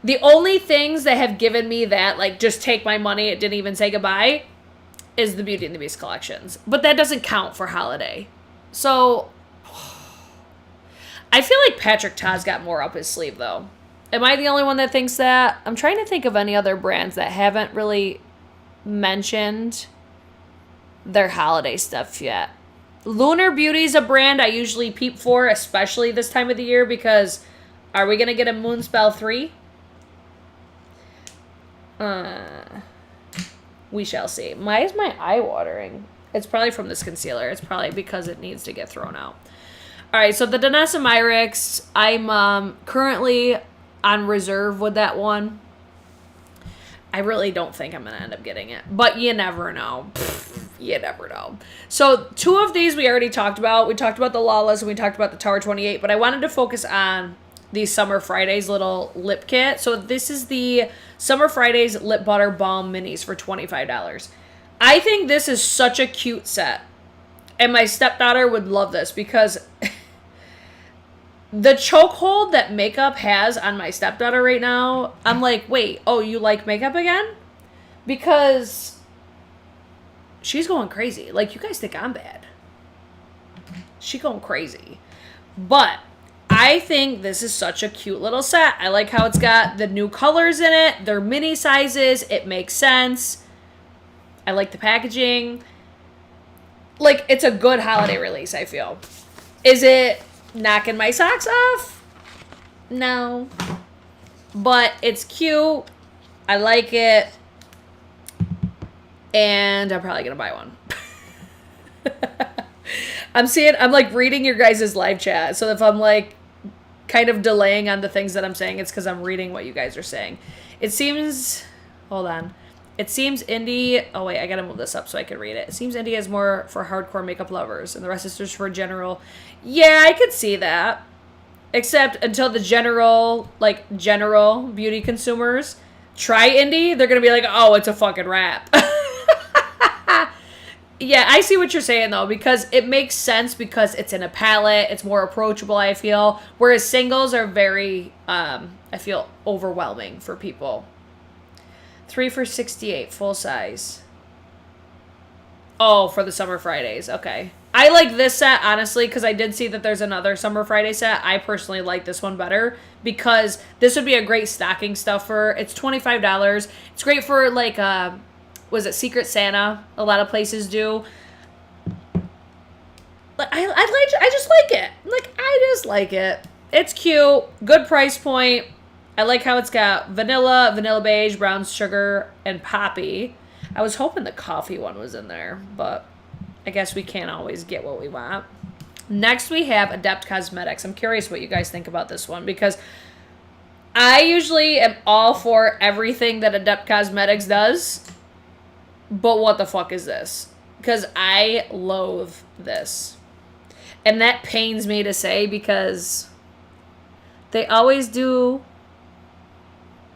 Speaker 1: The only things that have given me that, like, just take my money, it didn't even say goodbye, is the Beauty and the Beast collections. But that doesn't count for holiday. So, I feel like Patrick Ta's got more up his sleeve, though. Am I the only one that thinks that? I'm trying to think of any other brands that haven't really mentioned their holiday stuff yet. Lunar Beauty's a brand I usually peep for, especially this time of the year, because are we going to get a Moonspell 3? We shall see. Why is my eye watering? It's probably from this concealer. It's probably because it needs to get thrown out. Alright, so the Danessa Myricks, I'm currently on reserve with that one. I really don't think I'm going to end up getting it. But you never know. You never know. So, two of these we already talked about. We talked about the Lawless and we talked about the Tower 28. But I wanted to focus on the Summer Fridays little lip kit. So, this is the Summer Fridays Lip Butter Balm Minis for $25. I think this is such a cute set. And my stepdaughter would love this because the chokehold that makeup has on my stepdaughter right now, I'm like, wait, oh, you like makeup again? Because she's going crazy. Like, you guys think I'm bad. She's going crazy. But I think this is such a cute little set. I like how it's got the new colors in it. They're mini sizes. It makes sense. I like the packaging. Like, it's a good holiday release, I feel. Is it knocking my socks off? No. But it's cute. I like it. And I'm probably going to buy one. I'm like reading your guys' live chat. So if I'm like kind of delaying on the things that I'm saying, it's because I'm reading what you guys are saying. It seems, hold on. It seems indie, oh wait, I gotta move this up so I can read it. It seems indie is more for hardcore makeup lovers and the rest is just for general. Yeah, I could see that. Except until the general beauty consumers try indie, they're gonna be like, oh, it's a fucking rap. Yeah, I see what you're saying though, because it makes sense because it's in a palette, it's more approachable, I feel. Whereas singles are very, I feel, overwhelming for people. 3 for $68, full size. Oh, for the Summer Fridays. Okay. I like this set, honestly, because I did see that there's another Summer Friday set. I personally like this one better because this would be a great stocking stuffer. It's $25. It's great for, like, was it Secret Santa? A lot of places do. I just like it. I just like it. It's cute. Good price point. I like how it's got vanilla beige, brown sugar, and poppy. I was hoping the coffee one was in there, but I guess we can't always get what we want. Next, we have Adept Cosmetics. I'm curious what you guys think about this one because I usually am all for everything that Adept Cosmetics does. But what the fuck is this? Because I loathe this. And that pains me to say because they always do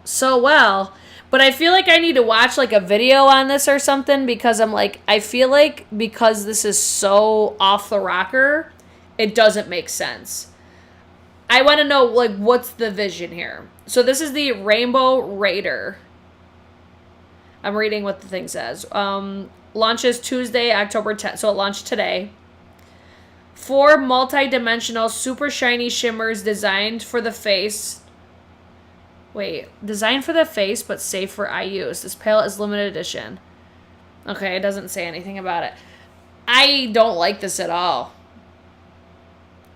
Speaker 1: so well. But I feel like I need to watch like a video on this or something because I'm like, I feel like because this is so off the rocker, it doesn't make sense. I want to know like what's the vision here. So this is the Rainbow Raider. I'm reading what the thing says. Launches Tuesday, October 10th. So it launched today. 4 multi-dimensional super shiny shimmers designed for the face. Wait, designed for the face, but safe for eye use. This palette is limited edition. Okay, it doesn't say anything about it. I don't like this at all.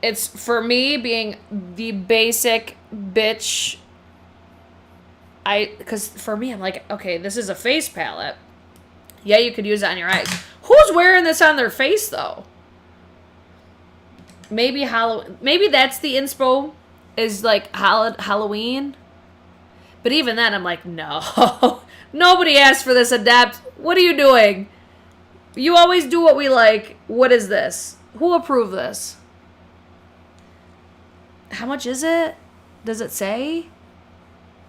Speaker 1: It's, for me, being the basic bitch. Because for me, I'm like, okay, this is a face palette. Yeah, you could use it on your eyes. Who's wearing this on their face, though? Maybe Halloween. Maybe that's the inspo, is like Halloween. But even then, I'm like, no. Nobody asked for this, Adept. What are you doing? You always do what we like. What is this? Who approved this? How much is it? Does it say?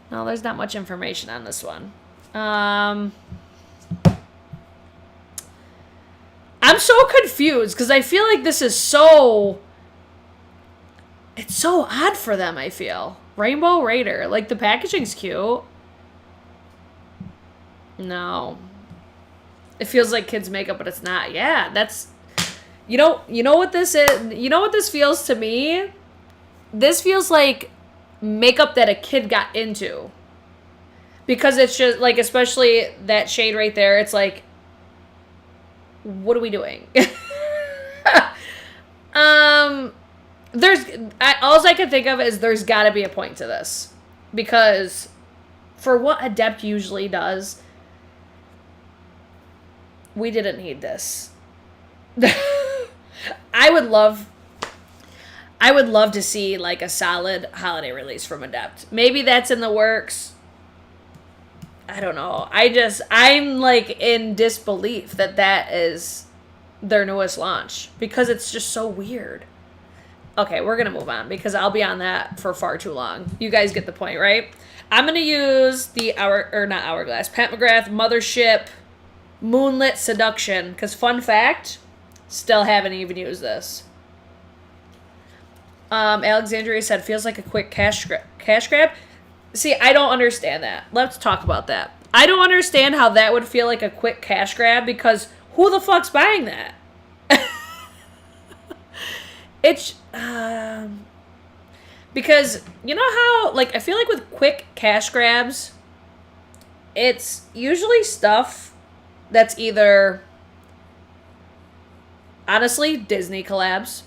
Speaker 1: No, there's not much information on this one. I'm so confused because I feel like this is so... It's so odd for them, I feel. Rainbow Raider. Like, the packaging's cute. No. It feels like kids' makeup, but it's not. Yeah, that's... You know what this is? You know what this feels to me? This feels like makeup that a kid got into. Because it's just, like, especially that shade right there, it's like... What are we doing? All I can think of is there's got to be a point to this. Because for what Adept usually does, we didn't need this. I would love to see like a solid holiday release from Adept. Maybe that's in the works. I don't know. I'm like in disbelief that is their newest launch because it's just so weird. Okay, we're going to move on because I'll be on that for far too long. You guys get the point, right? I'm going to use the Pat McGrath Mothership Moonlit Seduction because fun fact, still haven't even used this. Alexandria said, feels like a quick cash grab. See, I don't understand that. Let's talk about that. I don't understand how that would feel like a quick cash grab because who the fuck's buying that? It's, because you know how, like, I feel like with quick cash grabs, it's usually stuff that's either, honestly, Disney collabs,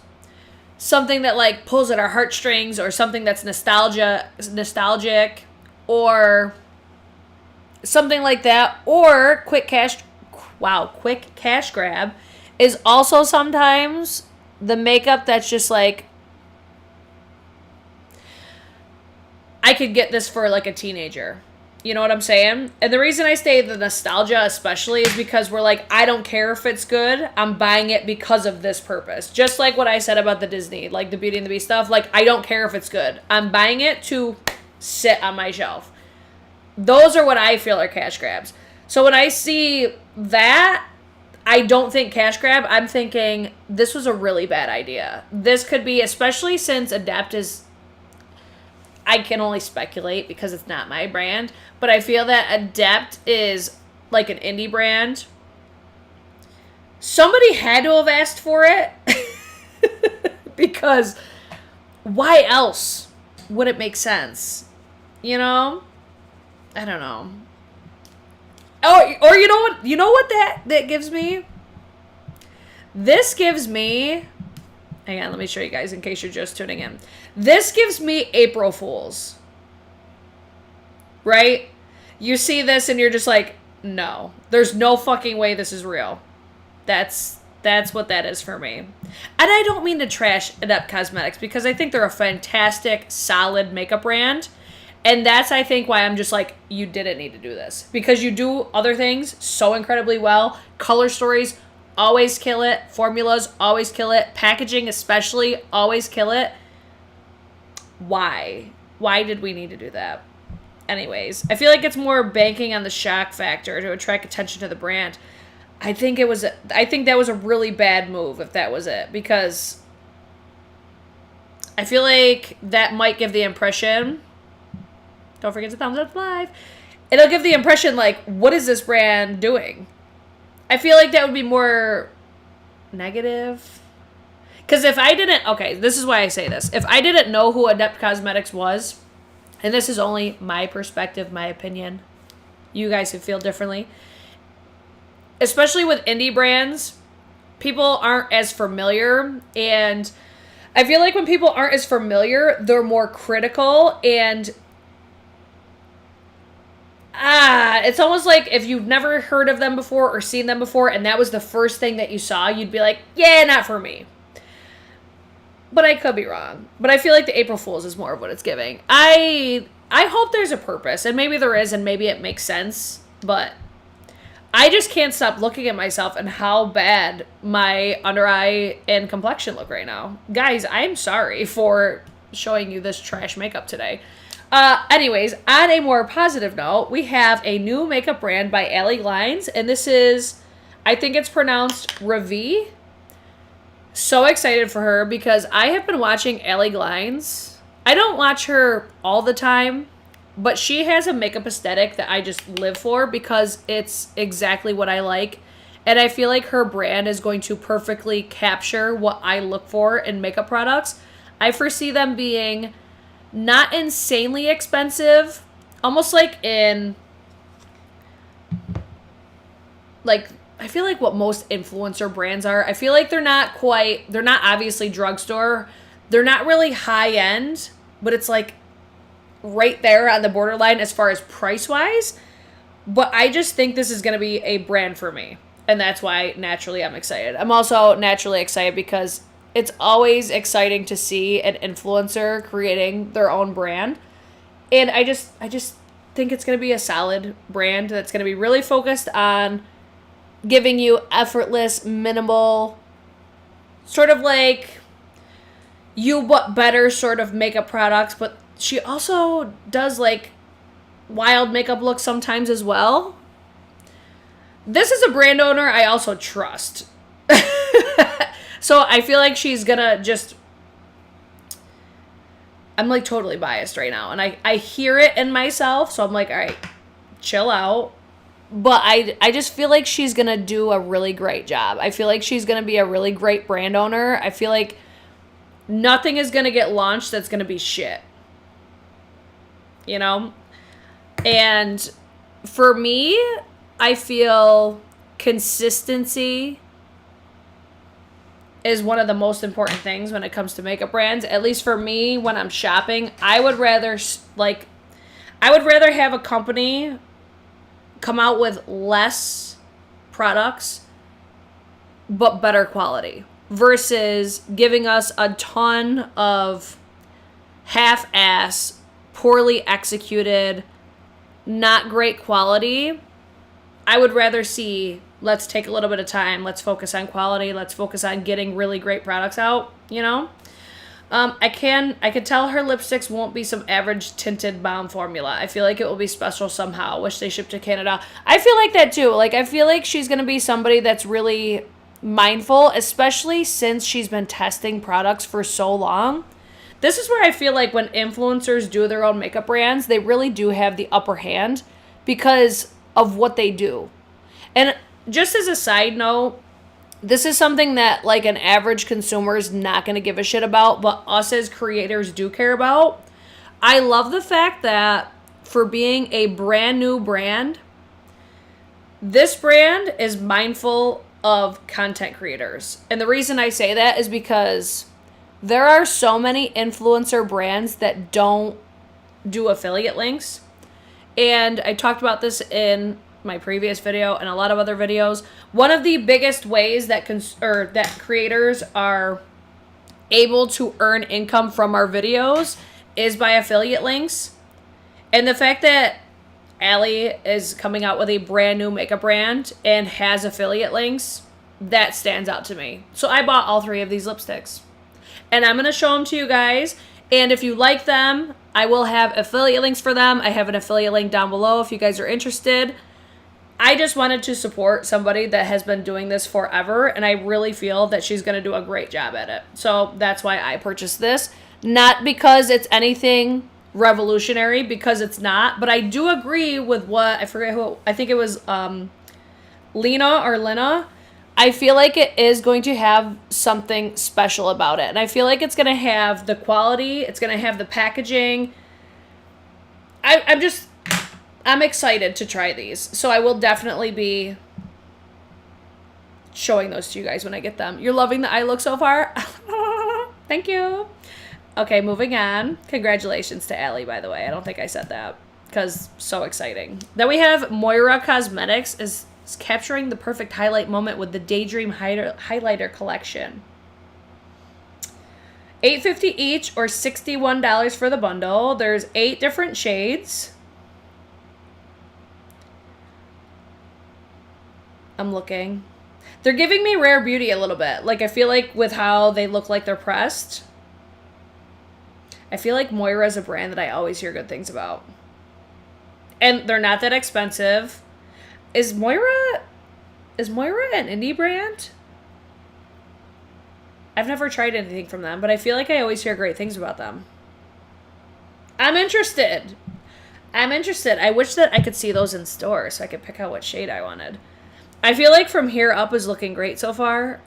Speaker 1: something that, like, pulls at our heartstrings, or something that's nostalgic, or something like that, or quick cash grab is also sometimes the makeup that's just like, I could get this for like a teenager. You know what I'm saying? And the reason I say the nostalgia especially is because we're like, I don't care if it's good. I'm buying it because of this purpose. Just like what I said about the Disney, like the Beauty and the Beast stuff. Like, I don't care if it's good. I'm buying it to sit on my shelf. Those are what I feel are cash grabs. So when I see that, I don't think cash grab. I'm thinking this was a really bad idea. This could be, especially since Adept is, I can only speculate because it's not my brand, but I feel that Adept is like an indie brand. Somebody had to have asked for it because why else would it make sense? You know? I don't know. Oh, or you know what that gives me? This gives me, hang on, let me show you guys in case you're just tuning in. This gives me April Fools. Right? You see this and you're just like, no. There's no fucking way this is real. That's what that is for me. And I don't mean to trash Adept Cosmetics because I think they're a fantastic, solid makeup brand. And that's, I think, why I'm just like, you didn't need to do this. Because you do other things so incredibly well. Color stories, always kill it. Formulas, always kill it. Packaging, especially, always kill it. Why? Why did we need to do that? Anyways, I feel like it's more banking on the shock factor to attract attention to the brand. I think that was a really bad move if that was it, because I feel like that might give the impression, don't forget to thumbs up live, it'll give the impression like, what is this brand doing? I feel like that would be more negative. Because if I didn't, okay, this is why I say this. If I didn't know who Adept Cosmetics was, and this is only my perspective, my opinion, you guys who feel differently, especially with indie brands, people aren't as familiar, and I feel like when people aren't as familiar, they're more critical, and it's almost like if you've never heard of them before or seen them before, and that was the first thing that you saw, you'd be like, yeah, not for me. But I could be wrong. But I feel like the April Fool's is more of what it's giving. I hope there's a purpose, and maybe there is, and maybe it makes sense, but I just can't stop looking at myself and how bad my under eye and complexion look right now. Guys, I'm sorry for showing you this trash makeup today. Anyways, on a more positive note, we have a new makeup brand by Ali Glines, and this is, I think it's pronounced Vieve. So excited for her because I have been watching Ali Glines. I don't watch her all the time, but she has a makeup aesthetic that I just live for because it's exactly what I like. And I feel like her brand is going to perfectly capture what I look for in makeup products. I foresee them being not insanely expensive, almost like in, like, I feel like what most influencer brands are. I feel like they're not obviously drugstore. They're not really high end, but it's like right there on the borderline as far as price-wise. But I just think this is going to be a brand for me. And that's why naturally I'm excited. I'm also naturally excited because it's always exciting to see an influencer creating their own brand. And I just think it's going to be a solid brand that's going to be really focused on giving you effortless, minimal, sort of like you but better sort of makeup products. But she also does like wild makeup looks sometimes as well. This is a brand owner I also trust. So I feel like she's gonna just, I'm like totally biased right now. And I hear it in myself. So I'm like, all right, chill out. But I just feel like she's going to do a really great job. I feel like she's going to be a really great brand owner. I feel like nothing is going to get launched that's going to be shit. You know? And for me, I feel consistency is one of the most important things when it comes to makeup brands. At least for me, when I'm shopping, I would rather have a company come out with less products but better quality versus giving us a ton of half-ass, poorly executed, not great quality. I would rather see, let's take a little bit of time, let's focus on quality, let's focus on getting really great products out, you know? I could tell her lipsticks won't be some average tinted balm formula. I feel like it will be special somehow. Wish they shipped to Canada. I feel like that too. Like, I feel like she's going to be somebody that's really mindful, especially since she's been testing products for so long. This is where I feel like when influencers do their own makeup brands, they really do have the upper hand because of what they do. And just as a side note, this is something that like an average consumer is not going to give a shit about, but us as creators do care about. I love the fact that for being a brand new brand, this brand is mindful of content creators. And the reason I say that is because there are so many influencer brands that don't do affiliate links. And I talked about this in my previous video and a lot of other videos. One of the biggest ways that that creators are able to earn income from our videos is by affiliate links. And the fact that Allie is coming out with a brand new makeup brand and has affiliate links, that stands out to me. So I bought all 3 of these lipsticks. And I'm going to show them to you guys. And if you like them, I will have affiliate links for them. I have an affiliate link down below if you guys are interested. I just wanted to support somebody that has been doing this forever, and I really feel that she's going to do a great job at it. So that's why I purchased this. Not because it's anything revolutionary, because it's not, but I do agree with what, I forget who, I think it was Lena. I feel like it is going to have something special about it. And I feel like it's going to have the quality. It's going to have the packaging. I'm excited to try these. So I will definitely be showing those to you guys when I get them. You're loving the eye look so far? Thank you. Okay, moving on. Congratulations to Allie, by the way. I don't think I said that because so exciting. Then we have Moira Cosmetics is capturing the perfect highlight moment with the Daydream Highlighter Collection. $8.50 each or $61 for the bundle. There's 8 different shades. I'm looking. They're giving me Rare Beauty a little bit. Like, I feel like with how they look like they're pressed. I feel like Moira is a brand that I always hear good things about. And they're not that expensive. Is Moira an indie brand? I've never tried anything from them, but I feel like I always hear great things about them. I'm interested. I wish that I could see those in store so I could pick out what shade I wanted. I feel like from here up is looking great so far.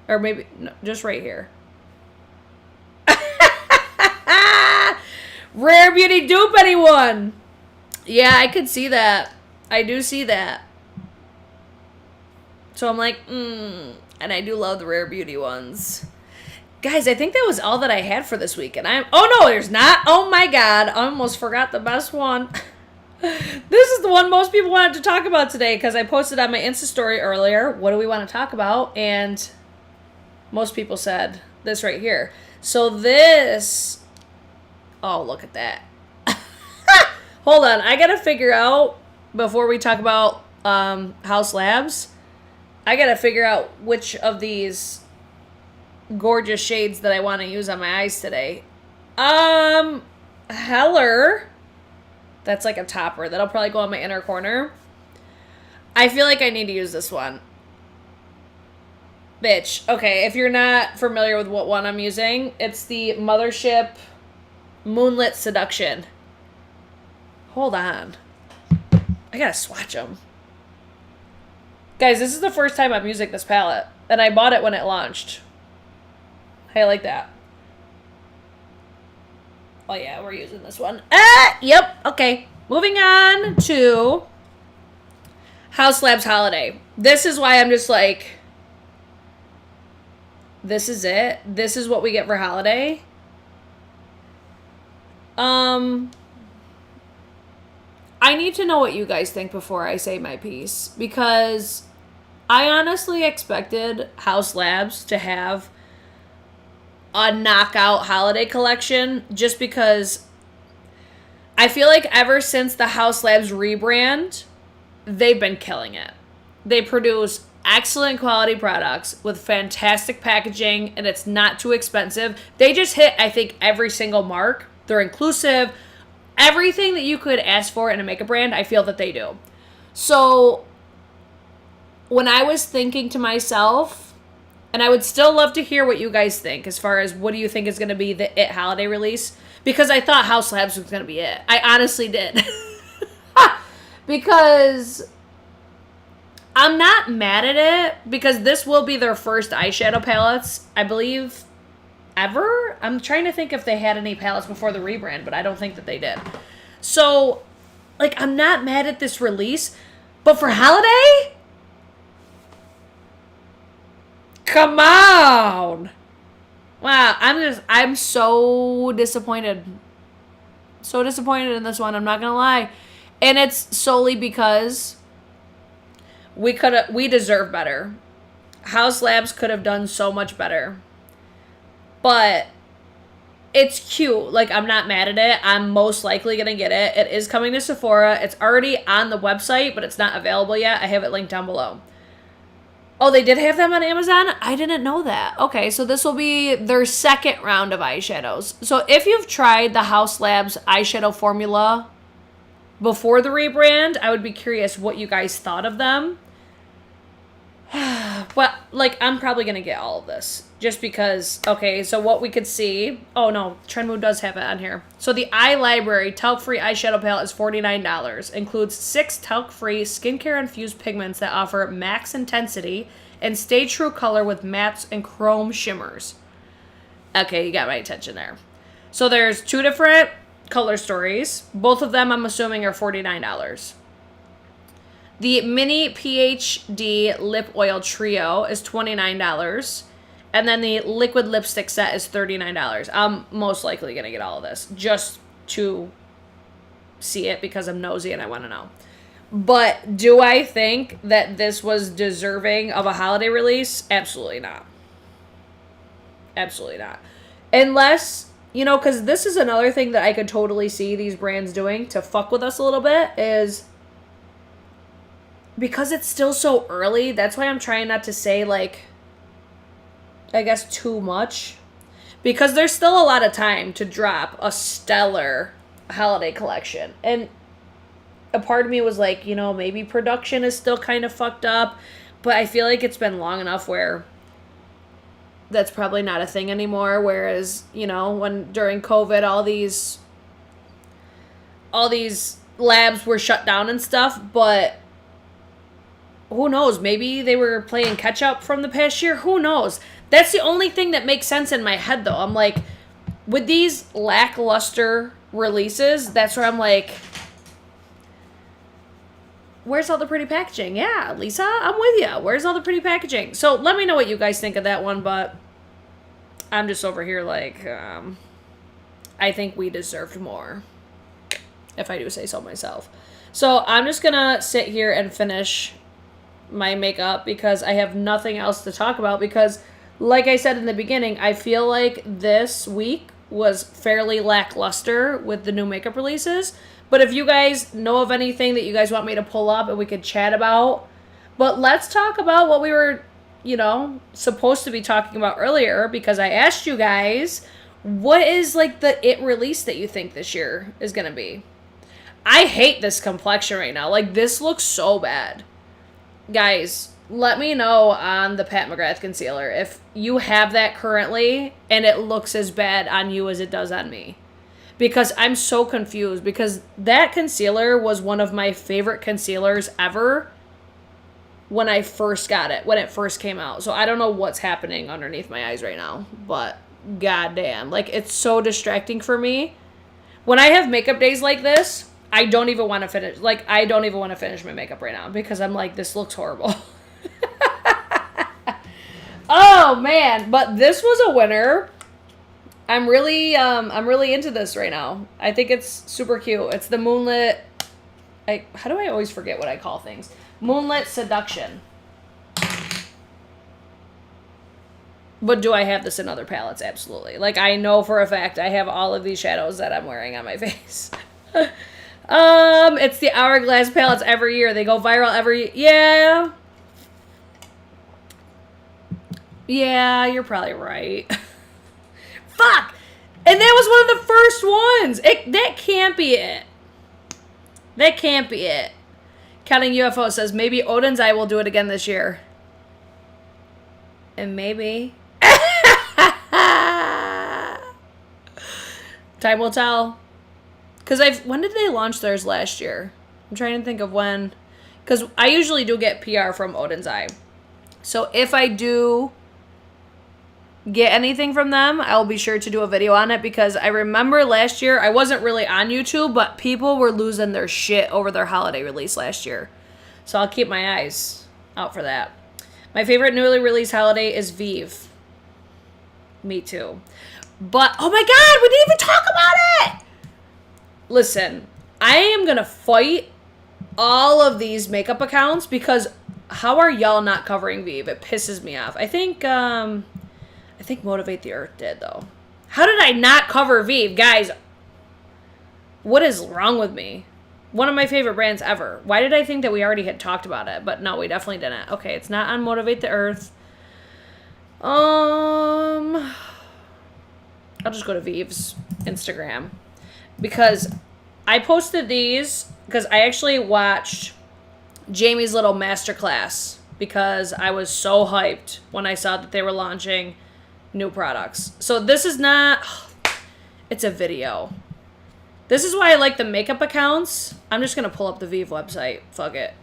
Speaker 1: Or maybe, no, just right here. Rare Beauty dupe, anyone? Yeah, I could see that. I do see that. So I'm like, and I do love the Rare Beauty ones. Guys, I think that was all that I had for this week. And oh no, there's not. Oh my God, I almost forgot the best one. This is the one most people wanted to talk about today because I posted on my Insta story earlier. What do we want to talk about? And most people said this right here. So this, oh, look at that. Hold on, I gotta figure out, before we talk about Haus Labs, I gotta figure out which of these gorgeous shades that I want to use on my eyes today. Heller. That's like a topper. That'll probably go on my inner corner. I feel like I need to use this one. Bitch. Okay, if you're not familiar with what one I'm using, it's the Mothership Moonlit Seduction. Hold on. I gotta swatch them. Guys, this is the first time I'm using this palette. And I bought it when it launched. How you like that? Oh yeah, we're using this one. Yep, okay. Moving on to Haus Labs Holiday. This is why I'm just like, this is it. This is what we get for holiday. I need to know what you guys think before I say my piece, because I honestly expected Haus Labs to have a knockout holiday collection, just because I feel like ever since the Haus Labs rebrand, they've been killing it. They produce excellent quality products with fantastic packaging, and it's not too expensive. They just hit, I think, every single mark. They're inclusive. Everything that you could ask for in a makeup brand, I feel that they do. So when I was thinking to myself, and I would still love to hear what you guys think as far as what do you think is going to be the IT holiday release, because I thought Haus Labs was going to be it. I honestly did. Because I'm not mad at it, because this will be their first eyeshadow palettes, I believe, ever. I'm trying to think if they had any palettes before the rebrand, but I don't think that they did. So, like, I'm not mad at this release, but for holiday? Come on! Wow, I'm so disappointed. So disappointed in this one, I'm not gonna lie. And it's solely because we deserve better. Haus Labs could have done so much better. But It's cute. Like, I'm not mad at it. I'm most likely going to get it. It is coming to Sephora. It's already on the website, but it's not available yet. I have it linked down below. Oh, they did have them on Amazon? I didn't know that. Okay, so this will be their second round of eyeshadows. So if you've tried the Haus Labs eyeshadow formula before the rebrand, I would be curious what you guys thought of them. But, like, I'm probably going to get all of this. Just because, okay, so what we could see... Oh, no, Trendmood does have it on here. So the Eye Library talc-free eyeshadow palette is $49. Includes 6 talc-free skincare-infused pigments that offer max intensity and stay true color with mattes and chrome shimmers. Okay, you got my attention there. So there's 2 different color stories. Both of them, I'm assuming, are $49. The Mini PhD Lip Oil Trio is $29. And then the liquid lipstick set is $39. I'm most likely going to get all of this just to see it because I'm nosy and I want to know. But do I think that this was deserving of a holiday release? Absolutely not. Absolutely not. Unless, you know, because this is another thing that I could totally see these brands doing to fuck with us a little bit is... Because it's still so early, that's why I'm trying not to say, like, I guess too much. Because there's still a lot of time to drop a stellar holiday collection. And a part of me was like, you know, maybe production is still kind of fucked up. But I feel like it's been long enough where that's probably not a thing anymore. Whereas, you know, when during COVID, all these labs were shut down and stuff. But... who knows? Maybe they were playing catch up from the past year. Who knows? That's the only thing that makes sense in my head, though. I'm like, with these lackluster releases, that's where I'm like, where's all the pretty packaging? Yeah, Lisa, I'm with you. Where's all the pretty packaging? So let me know what you guys think of that one, but I'm just over here like, I think we deserved more, if I do say so myself. So I'm just going to sit here and finish my makeup because I have nothing else to talk about because, like I said in the beginning, I feel like this week was fairly lackluster with the new makeup releases. But if you guys know of anything that you guys want me to pull up and we could chat about, but let's talk about what we were, you know, supposed to be talking about earlier because I asked you guys, what is like the it release that you think this year is going to be? I hate this complexion right now. Like, this looks so bad. Guys, let me know on the Pat McGrath concealer if you have that currently and it looks as bad on you as it does on me. Because I'm so confused because that concealer was one of my favorite concealers ever when I first got it, when it first came out. So I don't know what's happening underneath my eyes right now, but goddamn, like it's so distracting for me. When I have makeup days like this, I don't even want to finish. Like, I don't even want to finish my makeup right now because I'm like, this looks horrible. Oh man, but this was a winner. I'm really into this right now. I think it's super cute. It's the Moonlit. How do I always forget what I call things? Moonlit Seduction. But do I have this in other palettes? Absolutely. Like, I know for a fact I have all of these shadows that I'm wearing on my face. It's the Hourglass palettes every year. They go viral every... Yeah. Yeah, you're probably right. Fuck! And that was one of the first ones. That can't be it. That can't be it. Counting UFO says, maybe Oden's Eye will do it again this year. And maybe... Time will tell. Because when did they launch theirs last year? I'm trying to think of when. Because I usually do get PR from Oden's Eye. So if I do get anything from them, I'll be sure to do a video on it. Because I remember last year, I wasn't really on YouTube, but people were losing their shit over their holiday release last year. So I'll keep my eyes out for that. My favorite newly released holiday is Vieve. Me too. But, oh my god, we didn't even talk about it! Listen, I am going to fight all of these makeup accounts because how are y'all not covering Vieve? It pisses me off. I think Motivate the Earth did, though. How did I not cover Vieve? Guys, what is wrong with me? One of my favorite brands ever. Why did I think that we already had talked about it? But no, we definitely didn't. Okay, it's not on Motivate the Earth. I'll just go to Vieve's Instagram. Because I posted these because I actually watched Jamie's little masterclass because I was so hyped when I saw that they were launching new products. So this is not... It's a video. This is why I like the makeup accounts. I'm just going to pull up the Vieve website. Fuck it.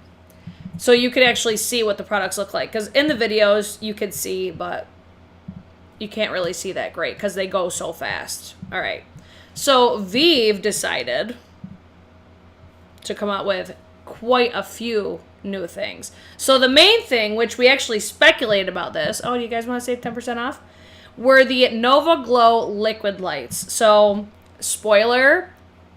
Speaker 1: So you could actually see what the products look like. Because in the videos, you could see, but you can't really see that great because they go so fast. All right. So Vieve decided to come out with quite a few new things. So the main thing, which we actually speculated about this. Oh, do you guys want to save 10% off? Were the Nova Glow liquid lights. So, spoiler,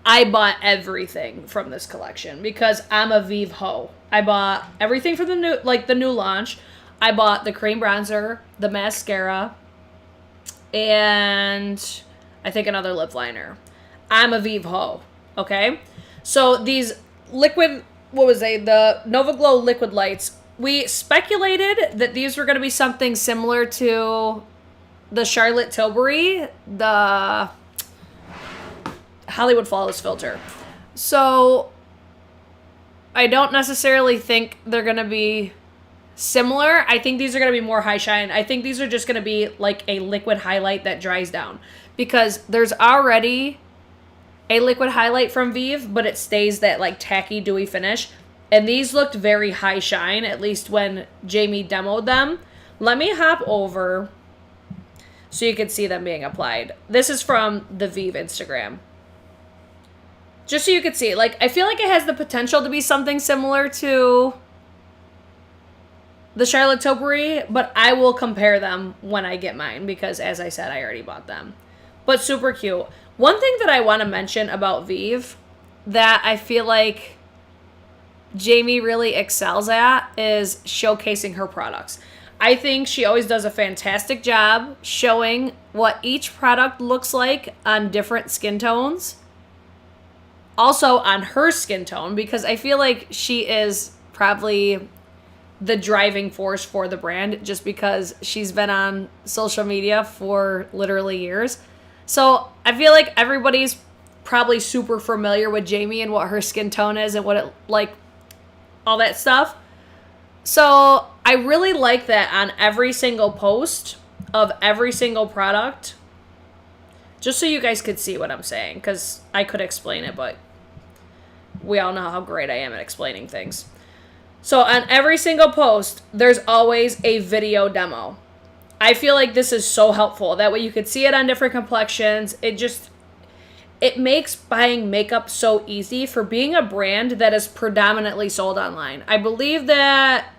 Speaker 1: I bought everything from this collection because I'm a Vieve hoe. I bought everything from the new launch. I bought the cream bronzer, the mascara, and I think another lip liner. I'm a Vieve hoe, okay? So these liquid, the Nova Glow liquid lights, we speculated that these were going to be something similar to the Charlotte Tilbury, the Hollywood Flawless filter. So I don't necessarily think they're going to be similar. I think these are going to be more high shine. I think these are just going to be like a liquid highlight that dries down. Because there's already a liquid highlight from Vieve, but it stays that like tacky, dewy finish. And these looked very high shine, at least when Jamie demoed them. Let me hop over so you can see them being applied. This is from the Vieve Instagram. Just so you can see. Like, I feel like it has the potential to be something similar to the Charlotte Tilbury, but I will compare them when I get mine because, as I said, I already bought them. But super cute. One thing that I want to mention about Vieve that I feel like Jamie really excels at is showcasing her products. I think she always does a fantastic job showing what each product looks like on different skin tones. Also on her skin tone, because I feel like she is probably the driving force for the brand just because she's been on social media for literally years. So I feel like everybody's probably super familiar with Jamie and what her skin tone is and what it like, all that stuff. So I really like that on every single post of every single product, just so you guys could see what I'm saying, because I could explain it, but we all know how great I am at explaining things. So on every single post, there's always a video demo. I feel like this is so helpful. That way you could see it on different complexions. It makes buying makeup so easy for being a brand that is predominantly sold online. I believe that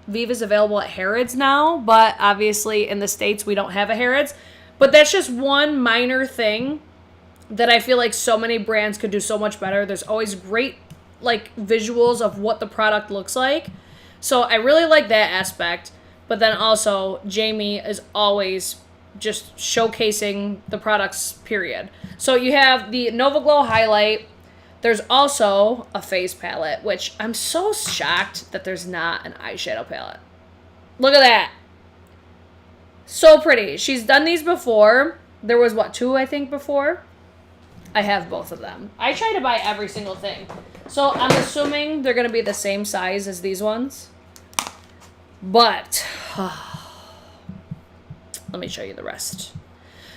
Speaker 1: Vieve is available at Harrods now, but obviously in the States we don't have a Harrods. But that's just one minor thing that I feel like so many brands could do so much better. There's always great like visuals of what the product looks like. So I really like that aspect. But then also Jamie is always just showcasing the products, period. So you have the Nova Glow highlight. There's also a face palette, which I'm so shocked that there's not an eyeshadow palette. Look at that. So pretty. She's done these before. There was, what, 2, I think, before? I have both of them. I try to buy every single thing. So I'm assuming they're going to be the same size as these ones. But let me show you the rest.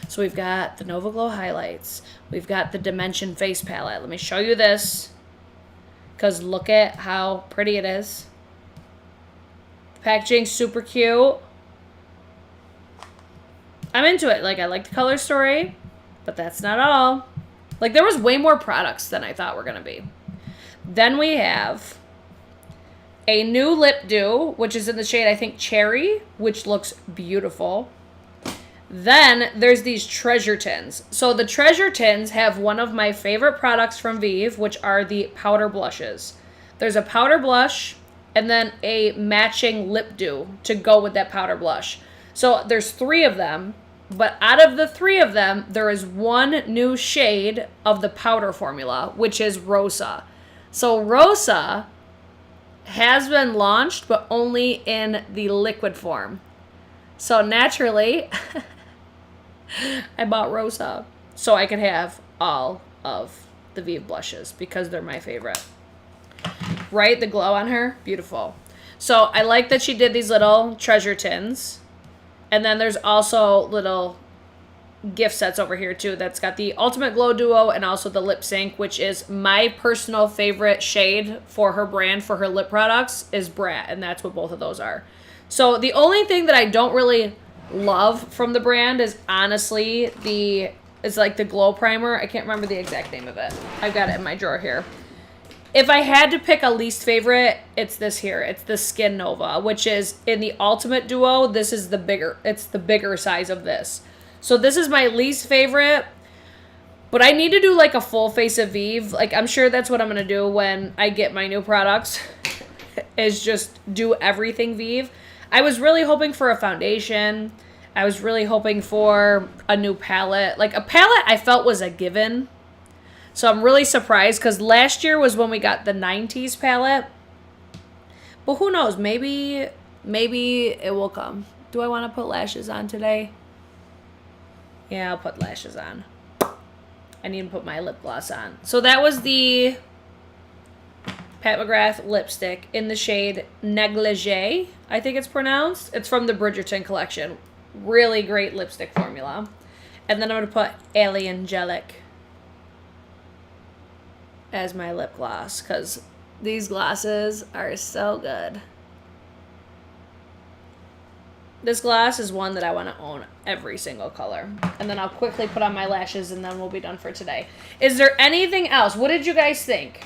Speaker 1: So we've got the Nova Glow highlights. We've got the Dimension face palette. Let me show you this, because look at how pretty it is. Packaging super cute. I'm into it. Like, I like the color story, but that's not all. Like, there was way more products than I thought were going to be. Then we have a new lip dew, which is in the shade, I think, Cherry, which looks beautiful. Then there's these treasure tins. So the treasure tins have one of my favorite products from Vieve, which are the powder blushes. There's a powder blush and then a matching lip dew to go with that powder blush. So there's 3 of them. But out of the 3 of them, there is one new shade of the powder formula, which is Rosa. So Rosa has been launched, but only in the liquid form. So naturally, I bought Rosa so I could have all of the Vieve blushes because they're my favorite. Right? The glow on her, beautiful. So I like that she did these little treasure tins. And then there's also little gift sets over here too that's got the Ultimate Glow Duo and also the Lip Sync, which is my personal favorite shade for her brand, for her lip products, is Brat, and that's what both of those are. So the only thing that I don't really love from the brand is honestly it's like the Glow Primer. I can't remember the exact name of it. I've got it in my drawer here. If I had to pick a least favorite, it's this here. It's the Skin Nova, which is in the Ultimate Duo. This is it's the bigger size of this. So this is my least favorite, but I need to do like a full face of Vieve. Like, I'm sure that's what I'm going to do when I get my new products, is just do everything Vieve. I was really hoping for a foundation. I was really hoping for a new palette. Like, a palette I felt was a given. So I'm really surprised because last year was when we got the 90s palette. But who knows? Maybe it will come. Do I want to put lashes on today? Yeah, I'll put lashes on. I need to put my lip gloss on. So that was the Pat McGrath lipstick in the shade Negligee, I think it's pronounced. It's from the Bridgerton collection. Really great lipstick formula. And then I'm going to put Angelic as my lip gloss because these glosses are so good. This gloss is one that I want to own every single color. And then I'll quickly put on my lashes and then we'll be done for today. Is there anything else? What did you guys think?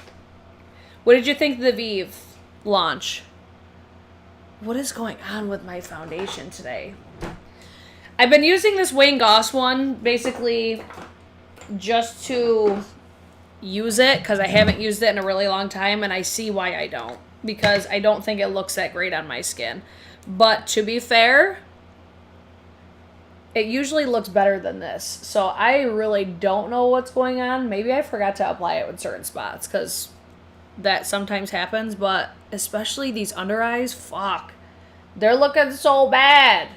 Speaker 1: What did you think of the Vieve launch? What is going on with my foundation today? I've been using this Wayne Goss one basically just to use it because I haven't used it in a really long time and I see why I don't. Because I don't think it looks that great on my skin. But to be fair, it usually looks better than this. So I really don't know what's going on. Maybe I forgot to apply it with certain spots because that sometimes happens. But especially these under eyes, fuck. They're looking so bad.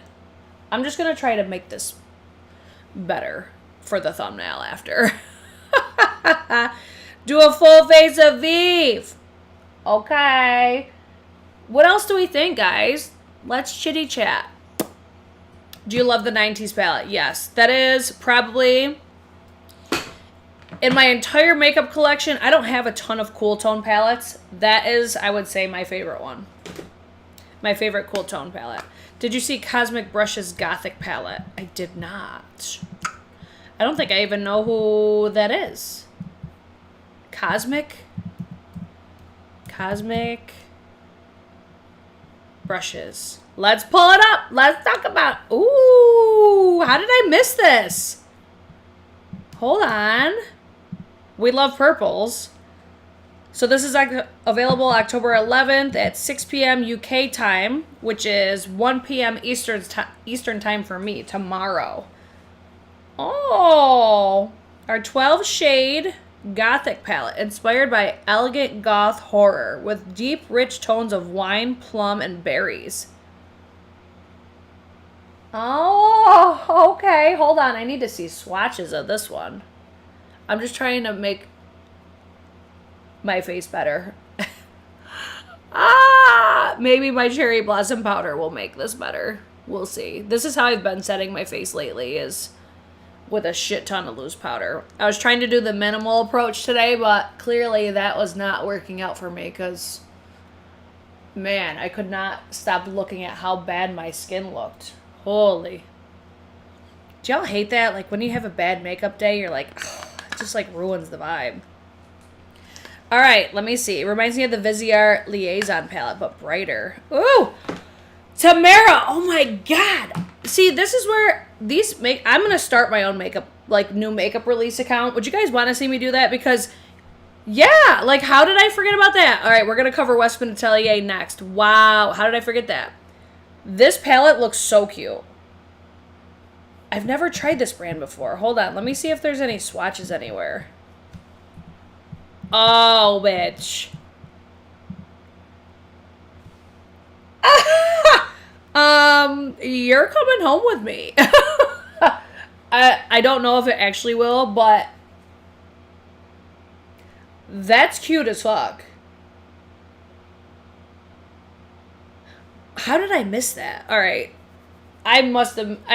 Speaker 1: I'm just going to try to make this better for the thumbnail after. Do a full face of Vieve. Okay. What else do we think, guys? Let's chitty chat. Do you love the 90s palette? Yes. That is probably, in my entire makeup collection, I don't have a ton of cool tone palettes. That is, I would say, my favorite one. My favorite cool tone palette. Did you see Cosmic Brush's Gothic palette? I did not. I don't think I even know who that is. Cosmic Brushes. Let's pull it up. Let's talk about. Ooh, how did I miss this? Hold on. We love purples. So this is available October 11th at 6 p.m. UK time, which is 1 p.m. Eastern time for me tomorrow. Oh, our 12 shade Gothic palette, inspired by elegant goth horror with deep, rich tones of wine, plum, and berries. Oh, okay. Hold on. I need to see swatches of this one. I'm just trying to make my face better. Maybe my cherry blossom powder will make this better. We'll see. This is how I've been setting my face lately, is with a shit ton of loose powder. I was trying to do the minimal approach today, but clearly that was not working out for me because, man, I could not stop looking at how bad my skin looked. Holy. Do y'all hate that? Like, when you have a bad makeup day, you're like, ugh, it just, like, ruins the vibe. All right, let me see. It reminds me of the Viseart Liaison palette, but brighter. Ooh! Tamara! Oh, my God! See, this is where I'm going to start my own makeup, like, new makeup release account. Would you guys want to see me do that? Because, yeah, like, how did I forget about that? All right, we're going to cover Westman Atelier next. Wow, how did I forget that? This palette looks so cute. I've never tried this brand before. Hold on. Let me see if there's any swatches anywhere. Oh, bitch. You're coming home with me. I don't know if it actually will, but that's cute as fuck. How did I miss that? All right. I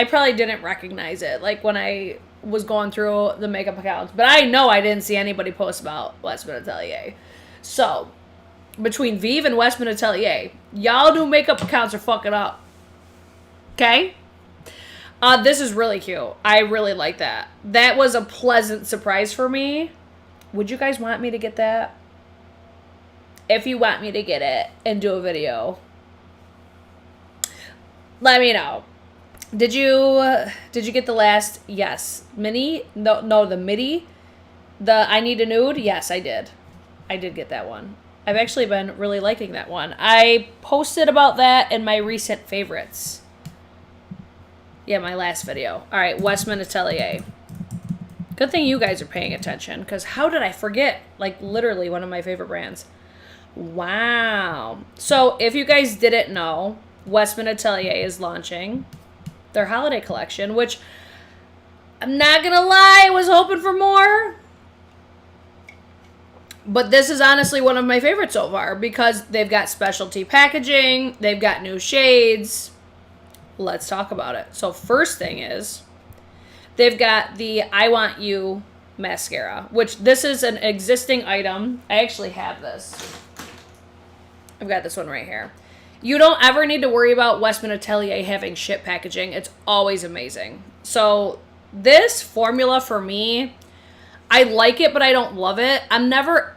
Speaker 1: probably didn't recognize it, like, when I was going through the makeup accounts. But I know I didn't see anybody post about Westman Atelier. So, between Vieve and Westman Atelier, y'all new makeup accounts are fucking up. Okay? This is really cute. I really like that. That was a pleasant surprise for me. Would you guys want me to get that? If you want me to get it and do a video, let me know. Did you get the last? Yes. Mini? No, the midi. The I Need a Nude? Yes, I did. I did get that one. I've actually been really liking that one. I posted about that in my recent favorites. Yeah, my last video. All right, Westman Atelier. Good thing you guys are paying attention, because how did I forget? Like, literally one of my favorite brands. Wow. So, if you guys didn't know, Westman Atelier is launching their holiday collection, which, I'm not gonna lie, I was hoping for more. But this is honestly one of my favorites so far, because they've got specialty packaging, they've got new shades. Let's talk about it. So first thing is, they've got the I Want You mascara, which this is an existing item. I actually have this. I've got this one right here. You don't ever need to worry about Westman Atelier having shit packaging. It's always amazing. So this formula for me, I like it, but I don't love it. I'm never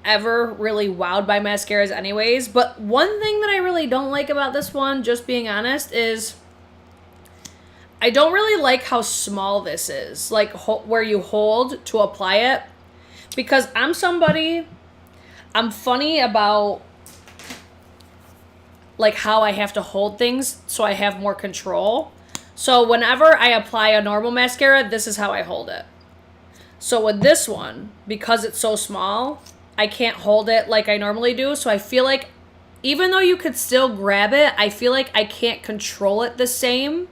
Speaker 1: ever really wowed by mascaras anyways. But one thing that I really don't like about this one, just being honest, is I don't really like how small this is. Like where you hold to apply it. Because I'm funny about like how I have to hold things so I have more control. So whenever I apply a normal mascara, this is how I hold it. So with this one, because it's so small, I can't hold it like I normally do. So I feel like even though you could still grab it, I feel like I can't control it the same,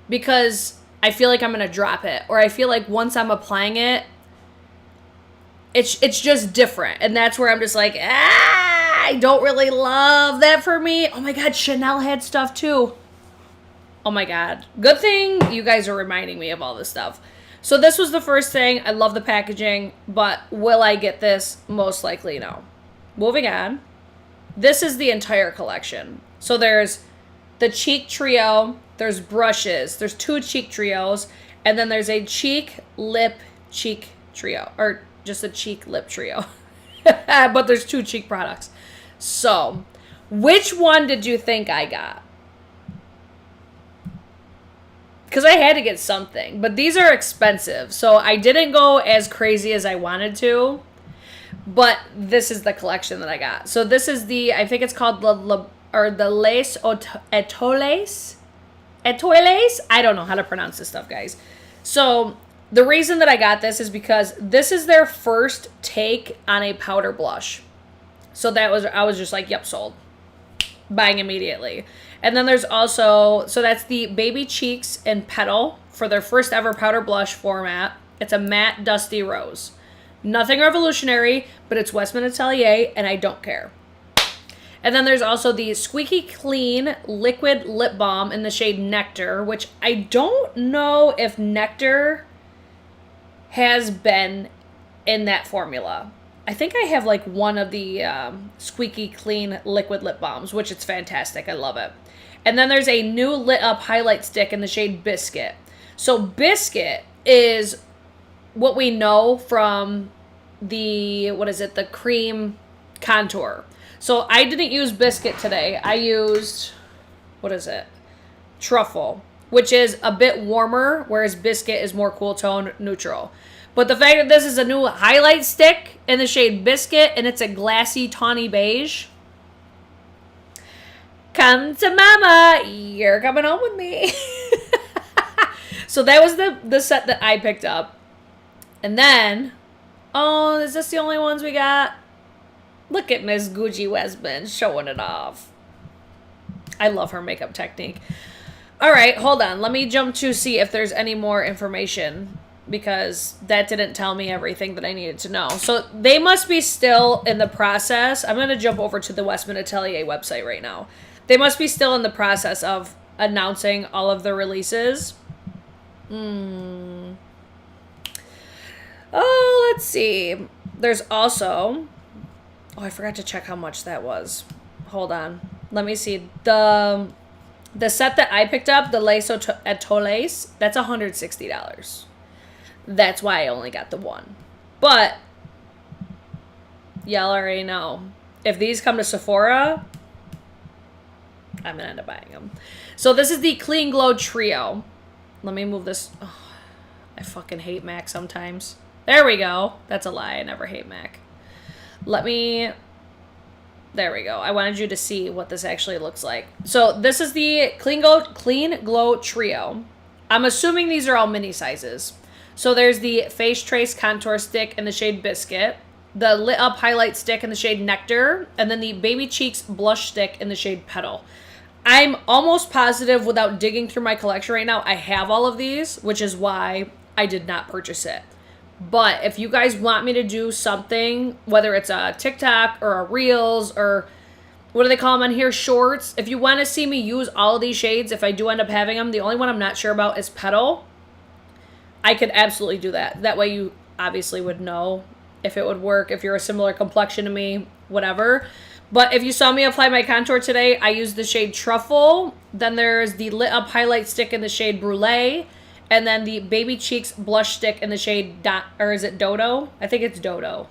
Speaker 1: because I feel like I'm going to drop it. Or I feel like once I'm applying it, it's just different. And that's where I'm just like, I don't really love that for me. Oh my God, Chanel had stuff too. Oh my God. Good thing you guys are reminding me of all this stuff. So this was the first thing. I love the packaging, but will I get this? Most likely no. Moving on. This is the entire collection. So there's the cheek trio, there's brushes, there's 2 cheek trios, and then there's a cheek lip cheek trio, or just a cheek lip trio. But there's 2 cheek products. So, which one did you think I got? Because I had to get something. But these are expensive. So, I didn't go as crazy as I wanted to. But this is the collection that I got. So, this is the, I think it's called the Les Etoiles. Etoiles? I don't know how to pronounce this stuff, guys. So, the reason that I got this is because this is their first take on a powder blush. So I was just like, yep, sold. Buying immediately. And then there's also, so that's the Baby Cheeks and Petal for their first ever powder blush format. It's a matte dusty rose. Nothing revolutionary, but it's Westman Atelier, and I don't care. And then there's also the Squeaky Clean Liquid Lip Balm in the shade Nectar, which I don't know if Nectar has been in that formula. I think I have like one of the Squeaky Clean Liquid Lip Balms, which it's fantastic. I love it. And then there's a new lit up highlight stick in the shade Biscuit. So Biscuit is what we know from the, the cream contour. So I didn't use Biscuit today. I used, Truffle, which is a bit warmer, whereas Biscuit is more cool tone neutral. But the fact that this is a new highlight stick in the shade Biscuit, and it's a glassy tawny beige. Come to mama, you're coming home with me. So that was the set that I picked up. And then, oh, is this the only ones we got? Look at Miss Gucci Westman showing it off. I love her makeup technique. All right, hold on. Let me jump to see if there's any more information, because that didn't tell me everything that I needed to know. So they must be still in the process. I'm going to jump over to the Westman Atelier website right now. They must be still in the process of announcing all of the releases. Oh, let's see. There's also... Oh, I forgot to check how much that was. Hold on. Let me see. The set that I picked up, the Les Etoiles, that's $160. That's why I only got the one. But y'all already know, if these come to Sephora, I'm going to end up buying them. So this is the Clean Glow Trio. Let me move this. Oh, I fucking hate MAC sometimes. There we go. That's a lie. I never hate MAC. Let me... There we go. I wanted you to see what this actually looks like. So this is the Clean Glow Trio. I'm assuming these are all mini sizes. So there's the Face Trace Contour Stick in the shade Biscuit, the Lit Up Highlight Stick in the shade Nectar, and then the Baby Cheeks Blush Stick in the shade Petal. I'm almost positive, without digging through my collection right now, I have all of these, which is why I did not purchase it. But if you guys want me to do something, whether it's a TikTok or a Reels or what do they call them on here, Shorts, if you want to see me use all of these shades, if I do end up having them, the only one I'm not sure about is Petal. I could absolutely do that. That way you obviously would know if it would work, if you're a similar complexion to me, whatever. But if you saw me apply my contour today, I used the shade Truffle. Then there's the Lit Up Highlight Stick in the shade Brulee. And then the Baby Cheeks Blush Stick in the shade or is it Dodo? I think it's Dodo.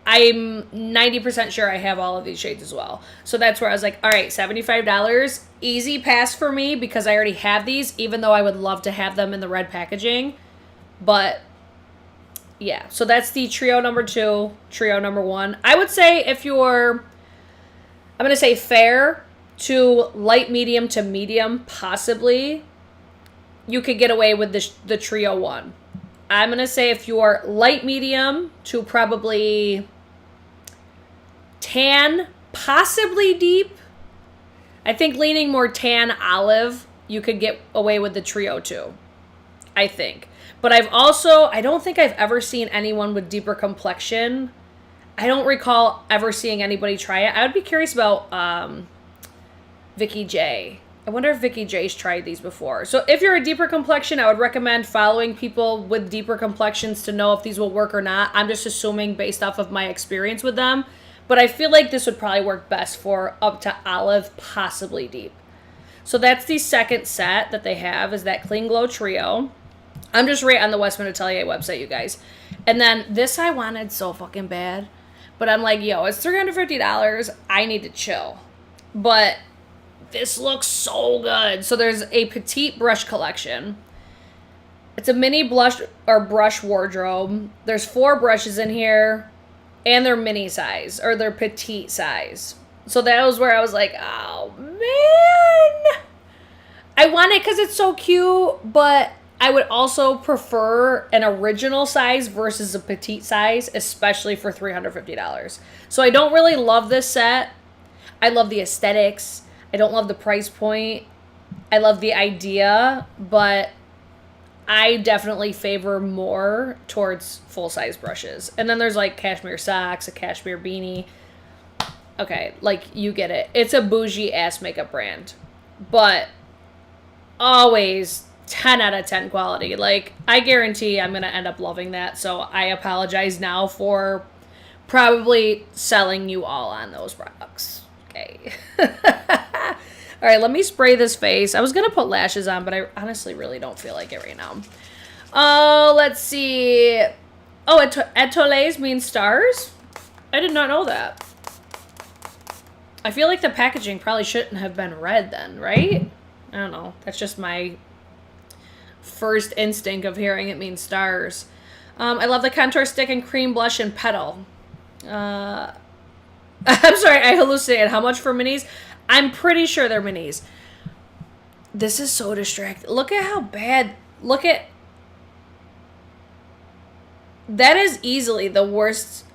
Speaker 1: I'm 90% sure I have all of these shades as well. So that's where I was like, all right, $75. Easy pass for me because I already have these, even though I would love to have them in the red packaging. But yeah, so that's the trio number 2, trio number 1. I would say if you're, I'm going to say fair to light medium to medium, possibly, you could get away with the trio 1. I'm going to say if you're light medium to probably tan, possibly deep, I think leaning more tan olive, you could get away with the trio 2, I think. But I don't think I've ever seen anyone with deeper complexion. I don't recall ever seeing anybody try it. I would be curious about Vicky J. I wonder if Vicky J's tried these before. So if you're a deeper complexion, I would recommend following people with deeper complexions to know if these will work or not. I'm just assuming based off of my experience with them. But I feel like this would probably work best for up to olive, possibly deep. So that's the second set that they have, is that Clean Glow Trio. I'm just right on the Westman Atelier website, you guys. And then this I wanted so fucking bad. But I'm like, yo, it's $350. I need to chill. But this looks so good. So there's a petite brush collection. It's a mini blush or brush wardrobe. There's 4 brushes in here. And they're mini size. Or they're petite size. So that was where I was like, oh, man. I want it because it's so cute. But I would also prefer an original size versus a petite size. Especially for $350. So I don't really love this set. I love the aesthetics. I don't love the price point. I love the idea, but I definitely favor more towards full-size brushes. And then there's like cashmere socks, a cashmere beanie. Okay, like you get it. It's a bougie-ass makeup brand, but always 10 out of 10 quality. Like, I guarantee I'm going to end up loving that, so I apologize now for probably selling you all on those products. Okay. All right, let me spray this face. I was going to put lashes on, but I honestly really don't feel like it right now. Let's see. Oh, Etoiles means stars? I did not know that. I feel like the packaging probably shouldn't have been red then, right? I don't know. That's just my first instinct of hearing it means stars. I love the contour stick and cream blush and petal. I'm sorry, I hallucinated. How much for minis? I'm pretty sure they're minis. This is so distracting. Look at how bad. Look at. That is easily the worst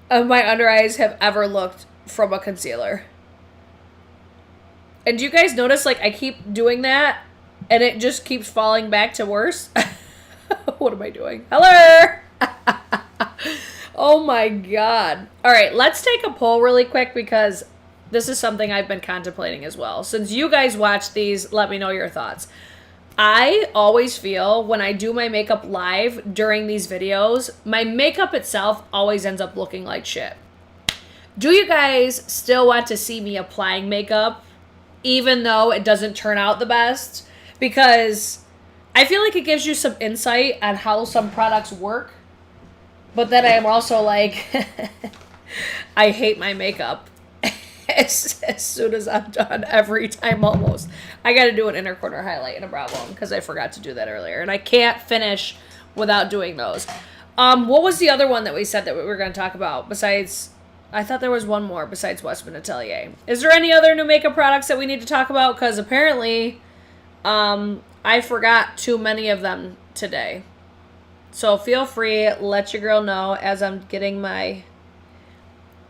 Speaker 1: of my under eyes have ever looked from a concealer. And do you guys notice, like, I keep doing that and it just keeps falling back to worse? What am I doing? Hello! Oh my god. All right, let's take a poll really quick because this is something I've been contemplating as well. Since you guys watch these, let me know your thoughts. I always feel when I do my makeup live during these videos, my makeup itself always ends up looking like shit. Do you guys still want to see me applying makeup even though it doesn't turn out the best? Because I feel like it gives you some insight on how some products work. But then I'm also like, I hate my makeup as soon as I'm done every time almost. I got to do an inner corner highlight and a brow bone because I forgot to do that earlier. And I can't finish without doing those. What was the other one that we said that we were going to talk about besides... I thought there was one more besides Westman Atelier. Is there any other new makeup products that we need to talk about? Because apparently I forgot too many of them today. So feel free, let your girl know as I'm getting my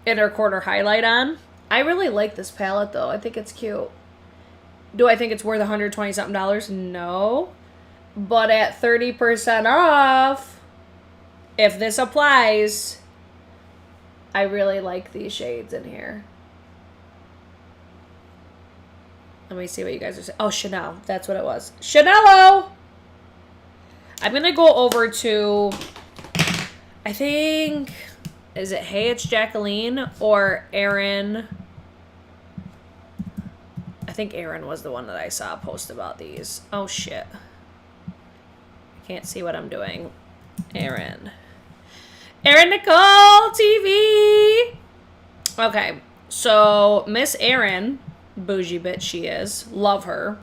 Speaker 1: inner corner highlight on. I really like this palette though. I think it's cute. Do I think it's worth $120 something? No. But at 30% off, if this applies, I really like these shades in here. Let me see what you guys are saying. Oh, Chanel. That's what it was. Chanel-o! I'm going to go over to, I think, is it Hey It's Jacqueline or Erin? I think Erin was the one that I saw post about these. Oh, shit. I can't see what I'm doing. Erin Nicole TV! Okay, so Miss Erin, bougie bitch she is, love her.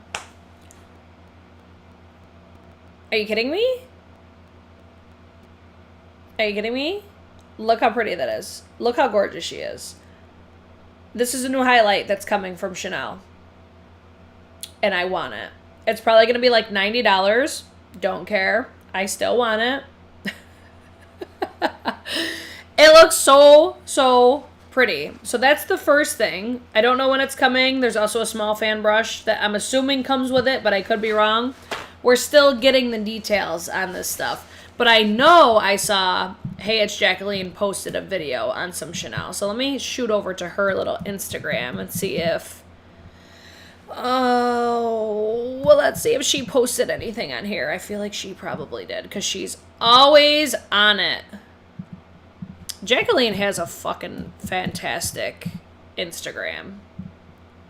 Speaker 1: Are you kidding me? Are you kidding me? Look how pretty that is. Look how gorgeous she is. This is a new highlight that's coming from Chanel. And I want it. It's probably going to be like $90. Don't care. I still want it. It looks so pretty. So that's the first thing. I don't know when it's coming. There's also a small fan brush that I'm assuming comes with it, but I could be wrong. We're still getting the details on this stuff. But I know I saw Hey It's Jacqueline posted a video on some Chanel. So let me shoot over to her little Instagram and see if... Oh, well, let's see if she posted anything on here. I feel like she probably did because she's always on it. Jacqueline has a fucking fantastic Instagram.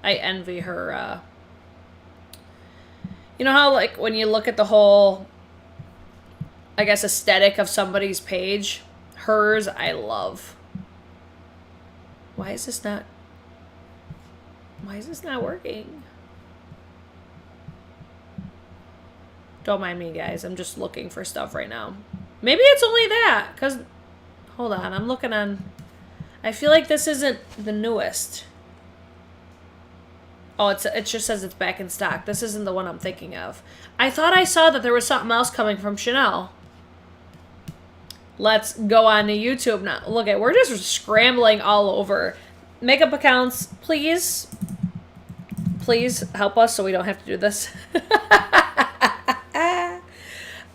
Speaker 1: I envy her, you know how, like, when you look at the whole, I guess, aesthetic of somebody's page? Hers, I love. Why is this not working? Don't mind me, guys. I'm just looking for stuff right now. Maybe it's only that, because... Hold on, I'm looking on... I feel like this isn't the newest. Oh, it just says it's back in stock. This isn't the one I'm thinking of. I thought I saw that there was something else coming from Chanel. Let's go on to YouTube now. Look at, we're just scrambling all over. Makeup accounts, please. Please help us so we don't have to do this.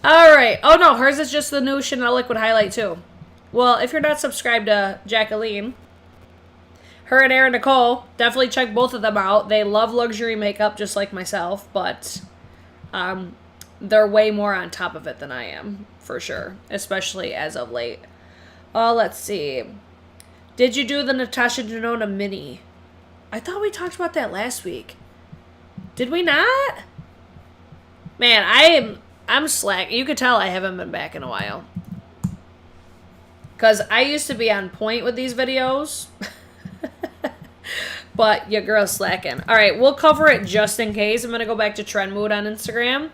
Speaker 1: All right. Oh, no, hers is just the new Chanel Liquid Highlight, too. Well, if you're not subscribed to Jacqueline, her and Erin Nicole, definitely check both of them out. They love luxury makeup just like myself, but they're way more on top of it than I am, for sure, especially as of late. Oh, let's see. Did you do the Natasha Denona mini? I thought we talked about that last week. Did we not? Man, I'm slack. You could tell I haven't been back in a while. Because I used to be on point with these videos. But your girl's slacking. All right, we'll cover it just in case. I'm going to go back to Trend Mood on Instagram.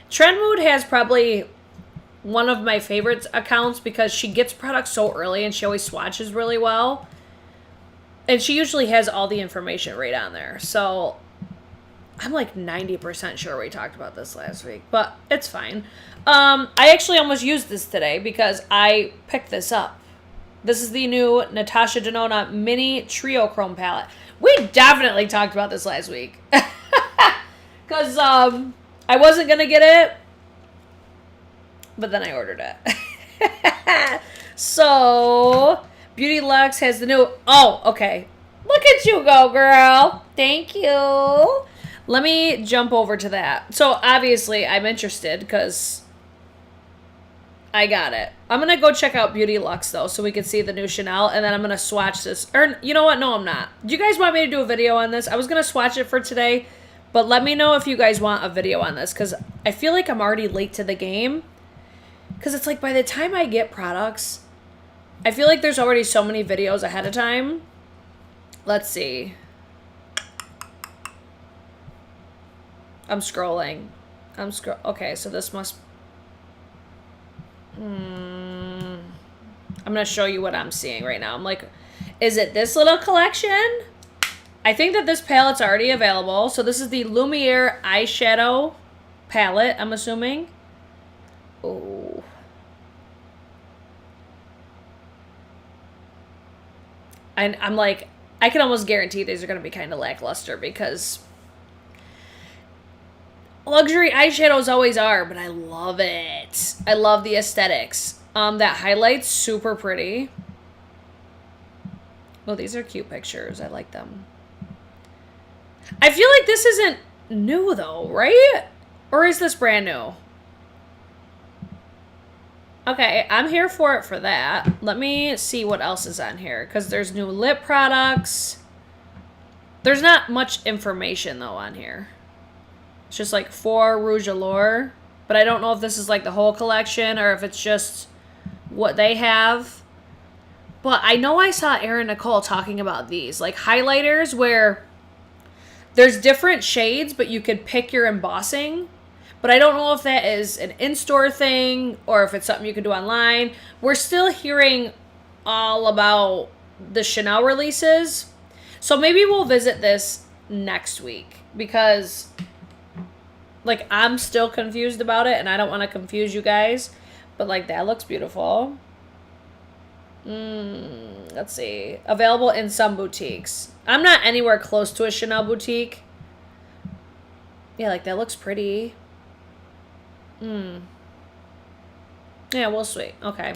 Speaker 1: Trend Mood has probably one of my favorite accounts because she gets products so early and she always swatches really well. And she usually has all the information right on there. So I'm like 90% sure we talked about this last week, but it's fine. I actually almost used this today because I picked this up. This is the new Natasha Denona Mini Trio Chrome Palette. We definitely talked about this last week. Because I wasn't going to get it, but then I ordered it. So, Beauty Luxe has the new... Oh, okay. Look at you go, girl. Thank you. Let me jump over to that. So, obviously, I'm interested because I got it. I'm going to go check out Beauty Luxe, though, so we can see the new Chanel, and then I'm going to swatch this. Or, you know what? No, I'm not. Do you guys want me to do a video on this? I was going to swatch it for today, but let me know if you guys want a video on this, because I feel like I'm already late to the game. Because it's like by the time I get products, I feel like there's already so many videos ahead of time. Let's see. I'm scrolling. Okay, so this must... I'm going to show you what I'm seeing right now. I'm like, is it this little collection? I think that this palette's already available. So this is the Lumiere eyeshadow palette, I'm assuming. Oh. I'm like, I can almost guarantee these are going to be kind of lackluster because luxury eyeshadows always are, but I love it. I love the aesthetics. That highlight's super pretty. Well, these are cute pictures. I like them. I feel like this isn't new though, right? Or is this brand new? Okay, I'm here for it for that. Let me see what else is on here, because there's new lip products. There's not much information, though, on here. It's just, like, 4 Rouge Allure. But I don't know if this is, like, the whole collection, or if it's just what they have. But I know I saw Erin Nicole talking about these. Like, highlighters where there's different shades, but you could pick your embossing. But I don't know if that is an in-store thing or if it's something you can do online. We're still hearing all about the Chanel releases. So maybe we'll visit this next week because, like, I'm still confused about it and I don't want to confuse you guys. But, like, that looks beautiful. Let's see. Available in some boutiques. I'm not anywhere close to a Chanel boutique. Yeah, like, that looks pretty. Yeah, we'll see. Okay.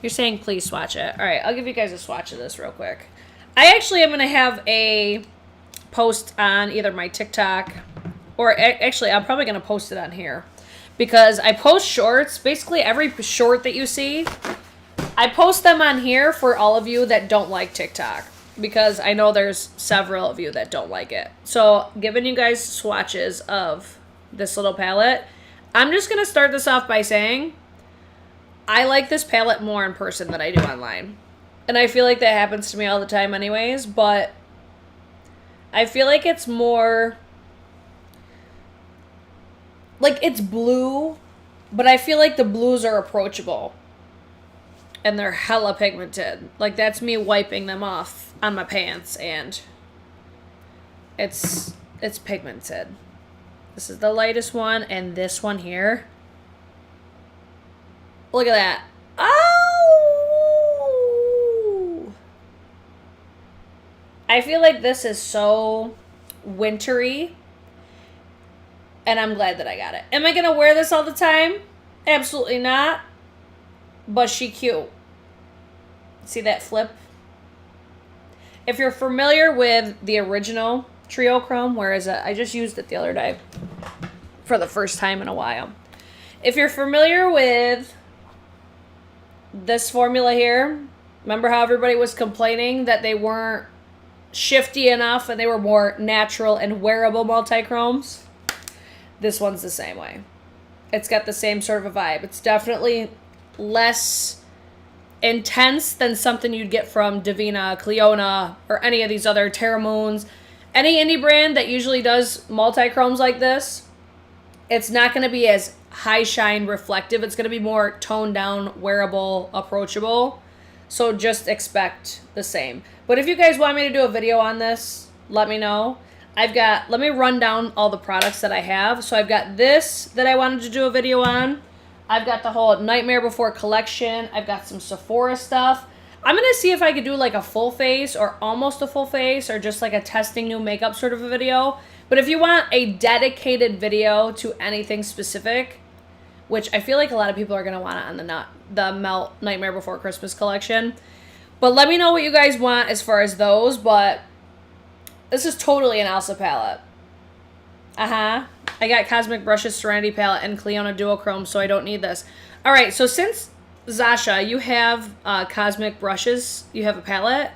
Speaker 1: You're saying please swatch it. All right, I'll give you guys a swatch of this real quick. I actually am going to have a post on either my TikTok or actually I'm probably going to post it on here because I post shorts. Basically, every short that you see, I post them on here for all of you that don't like TikTok because I know there's several of you that don't like it. So, giving you guys swatches of this little palette. I'm just going to start this off by saying I like this palette more in person than I do online. And I feel like that happens to me all the time anyways, but I feel like it's more... Like, it's blue, but I feel like the blues are approachable. And they're hella pigmented. Like, that's me wiping them off on my pants, and it's pigmented. This is the lightest one, and this one here. Look at that. Oh! I feel like this is so wintry, and I'm glad that I got it. Am I going to wear this all the time? Absolutely not. But she cute. See that flip? If you're familiar with the original Trio Chrome, where is it? I just used it the other day for the first time in a while. If you're familiar with this formula here, remember how everybody was complaining that they weren't shifty enough and they were more natural and wearable multi-chromes? This one's the same way. It's got the same sort of a vibe. It's definitely less intense than something you'd get from Divina, Cleona, or any of these other Terra Moons. Any indie brand that usually does multi-chromes like this, it's not going to be as high shine reflective. It's going to be more toned down, wearable, approachable. So just expect the same. But if you guys want me to do a video on this, let me know. I've got, let me run down all the products that I have. So I've got this that I wanted to do a video on. I've got the whole Nightmare Before collection. I've got some Sephora stuff. I'm going to see if I could do like a full face or almost a full face or just like a testing new makeup sort of a video. But if you want a dedicated video to anything specific, which I feel like a lot of people are going to want it on the Melt Nightmare Before Christmas collection. But let me know what you guys want as far as those. But this is totally an Elsa palette. I got Cosmic Brushes Serenity palette and Cleona Duochrome, so I don't need this. All right, so since Zasha, you have Cosmic Brushes, you have a palette.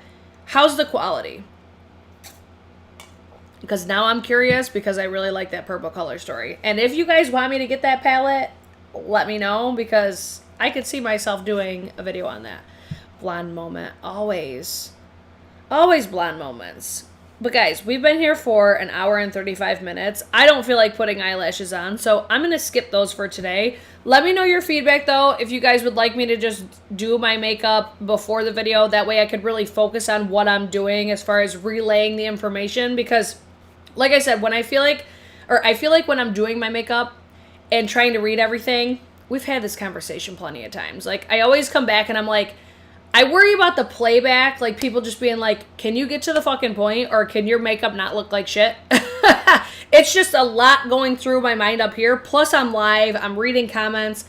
Speaker 1: How's the quality? Because now I'm curious because I really like that purple color story. And if you guys want me to get that palette, let me know because I could see myself doing a video on that. Blonde moment, always. Always blonde moments. But guys, we've been here for an hour and 35 minutes. I don't feel like putting eyelashes on, so I'm going to skip those for today. Let me know your feedback, though, if you guys would like me to just do my makeup before the video. That way I could really focus on what I'm doing as far as relaying the information. Because, like I said, when I feel like when I'm doing my makeup and trying to read everything, we've had this conversation plenty of times. Like, I always come back and I'm like, I worry about the playback, like people just being like, can you get to the fucking point or can your makeup not look like shit? It's just a lot going through my mind up here. Plus I'm live, I'm reading comments.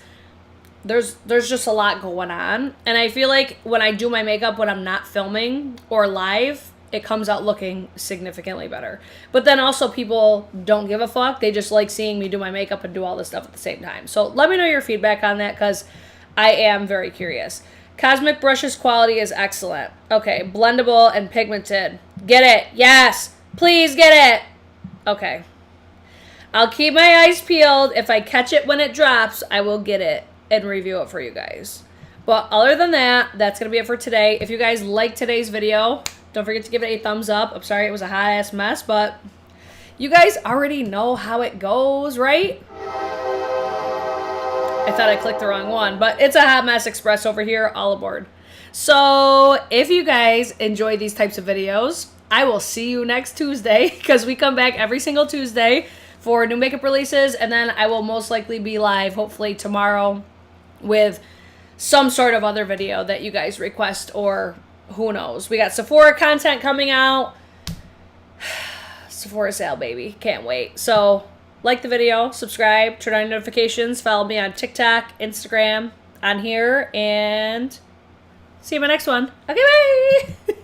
Speaker 1: There's just a lot going on. And I feel like when I do my makeup when I'm not filming or live, it comes out looking significantly better. But then also people don't give a fuck. They just like seeing me do my makeup and do all this stuff at the same time. So let me know your feedback on that because I am very curious. Cosmic Brushes quality is excellent. Okay, blendable and pigmented. Get it. Yes. Please get it. Okay. I'll keep my eyes peeled. If I catch it when it drops, I will get it and review it for you guys. But other than that, that's going to be it for today. If you guys like today's video, don't forget to give it a thumbs up. I'm sorry it was a hot-ass mess, but you guys already know how it goes, right? I thought I clicked the wrong one, but it's a Hot Mess Express over here, all aboard. So if you guys enjoy these types of videos, I will see you next Tuesday because we come back every single Tuesday for new makeup releases, and then I will most likely be live hopefully tomorrow with some sort of other video that you guys request, or who knows. We got Sephora content coming out. Sephora sale, baby. Can't wait. So like the video, subscribe, turn on notifications, follow me on TikTok, Instagram, on here, and see you in my next one. Okay, bye!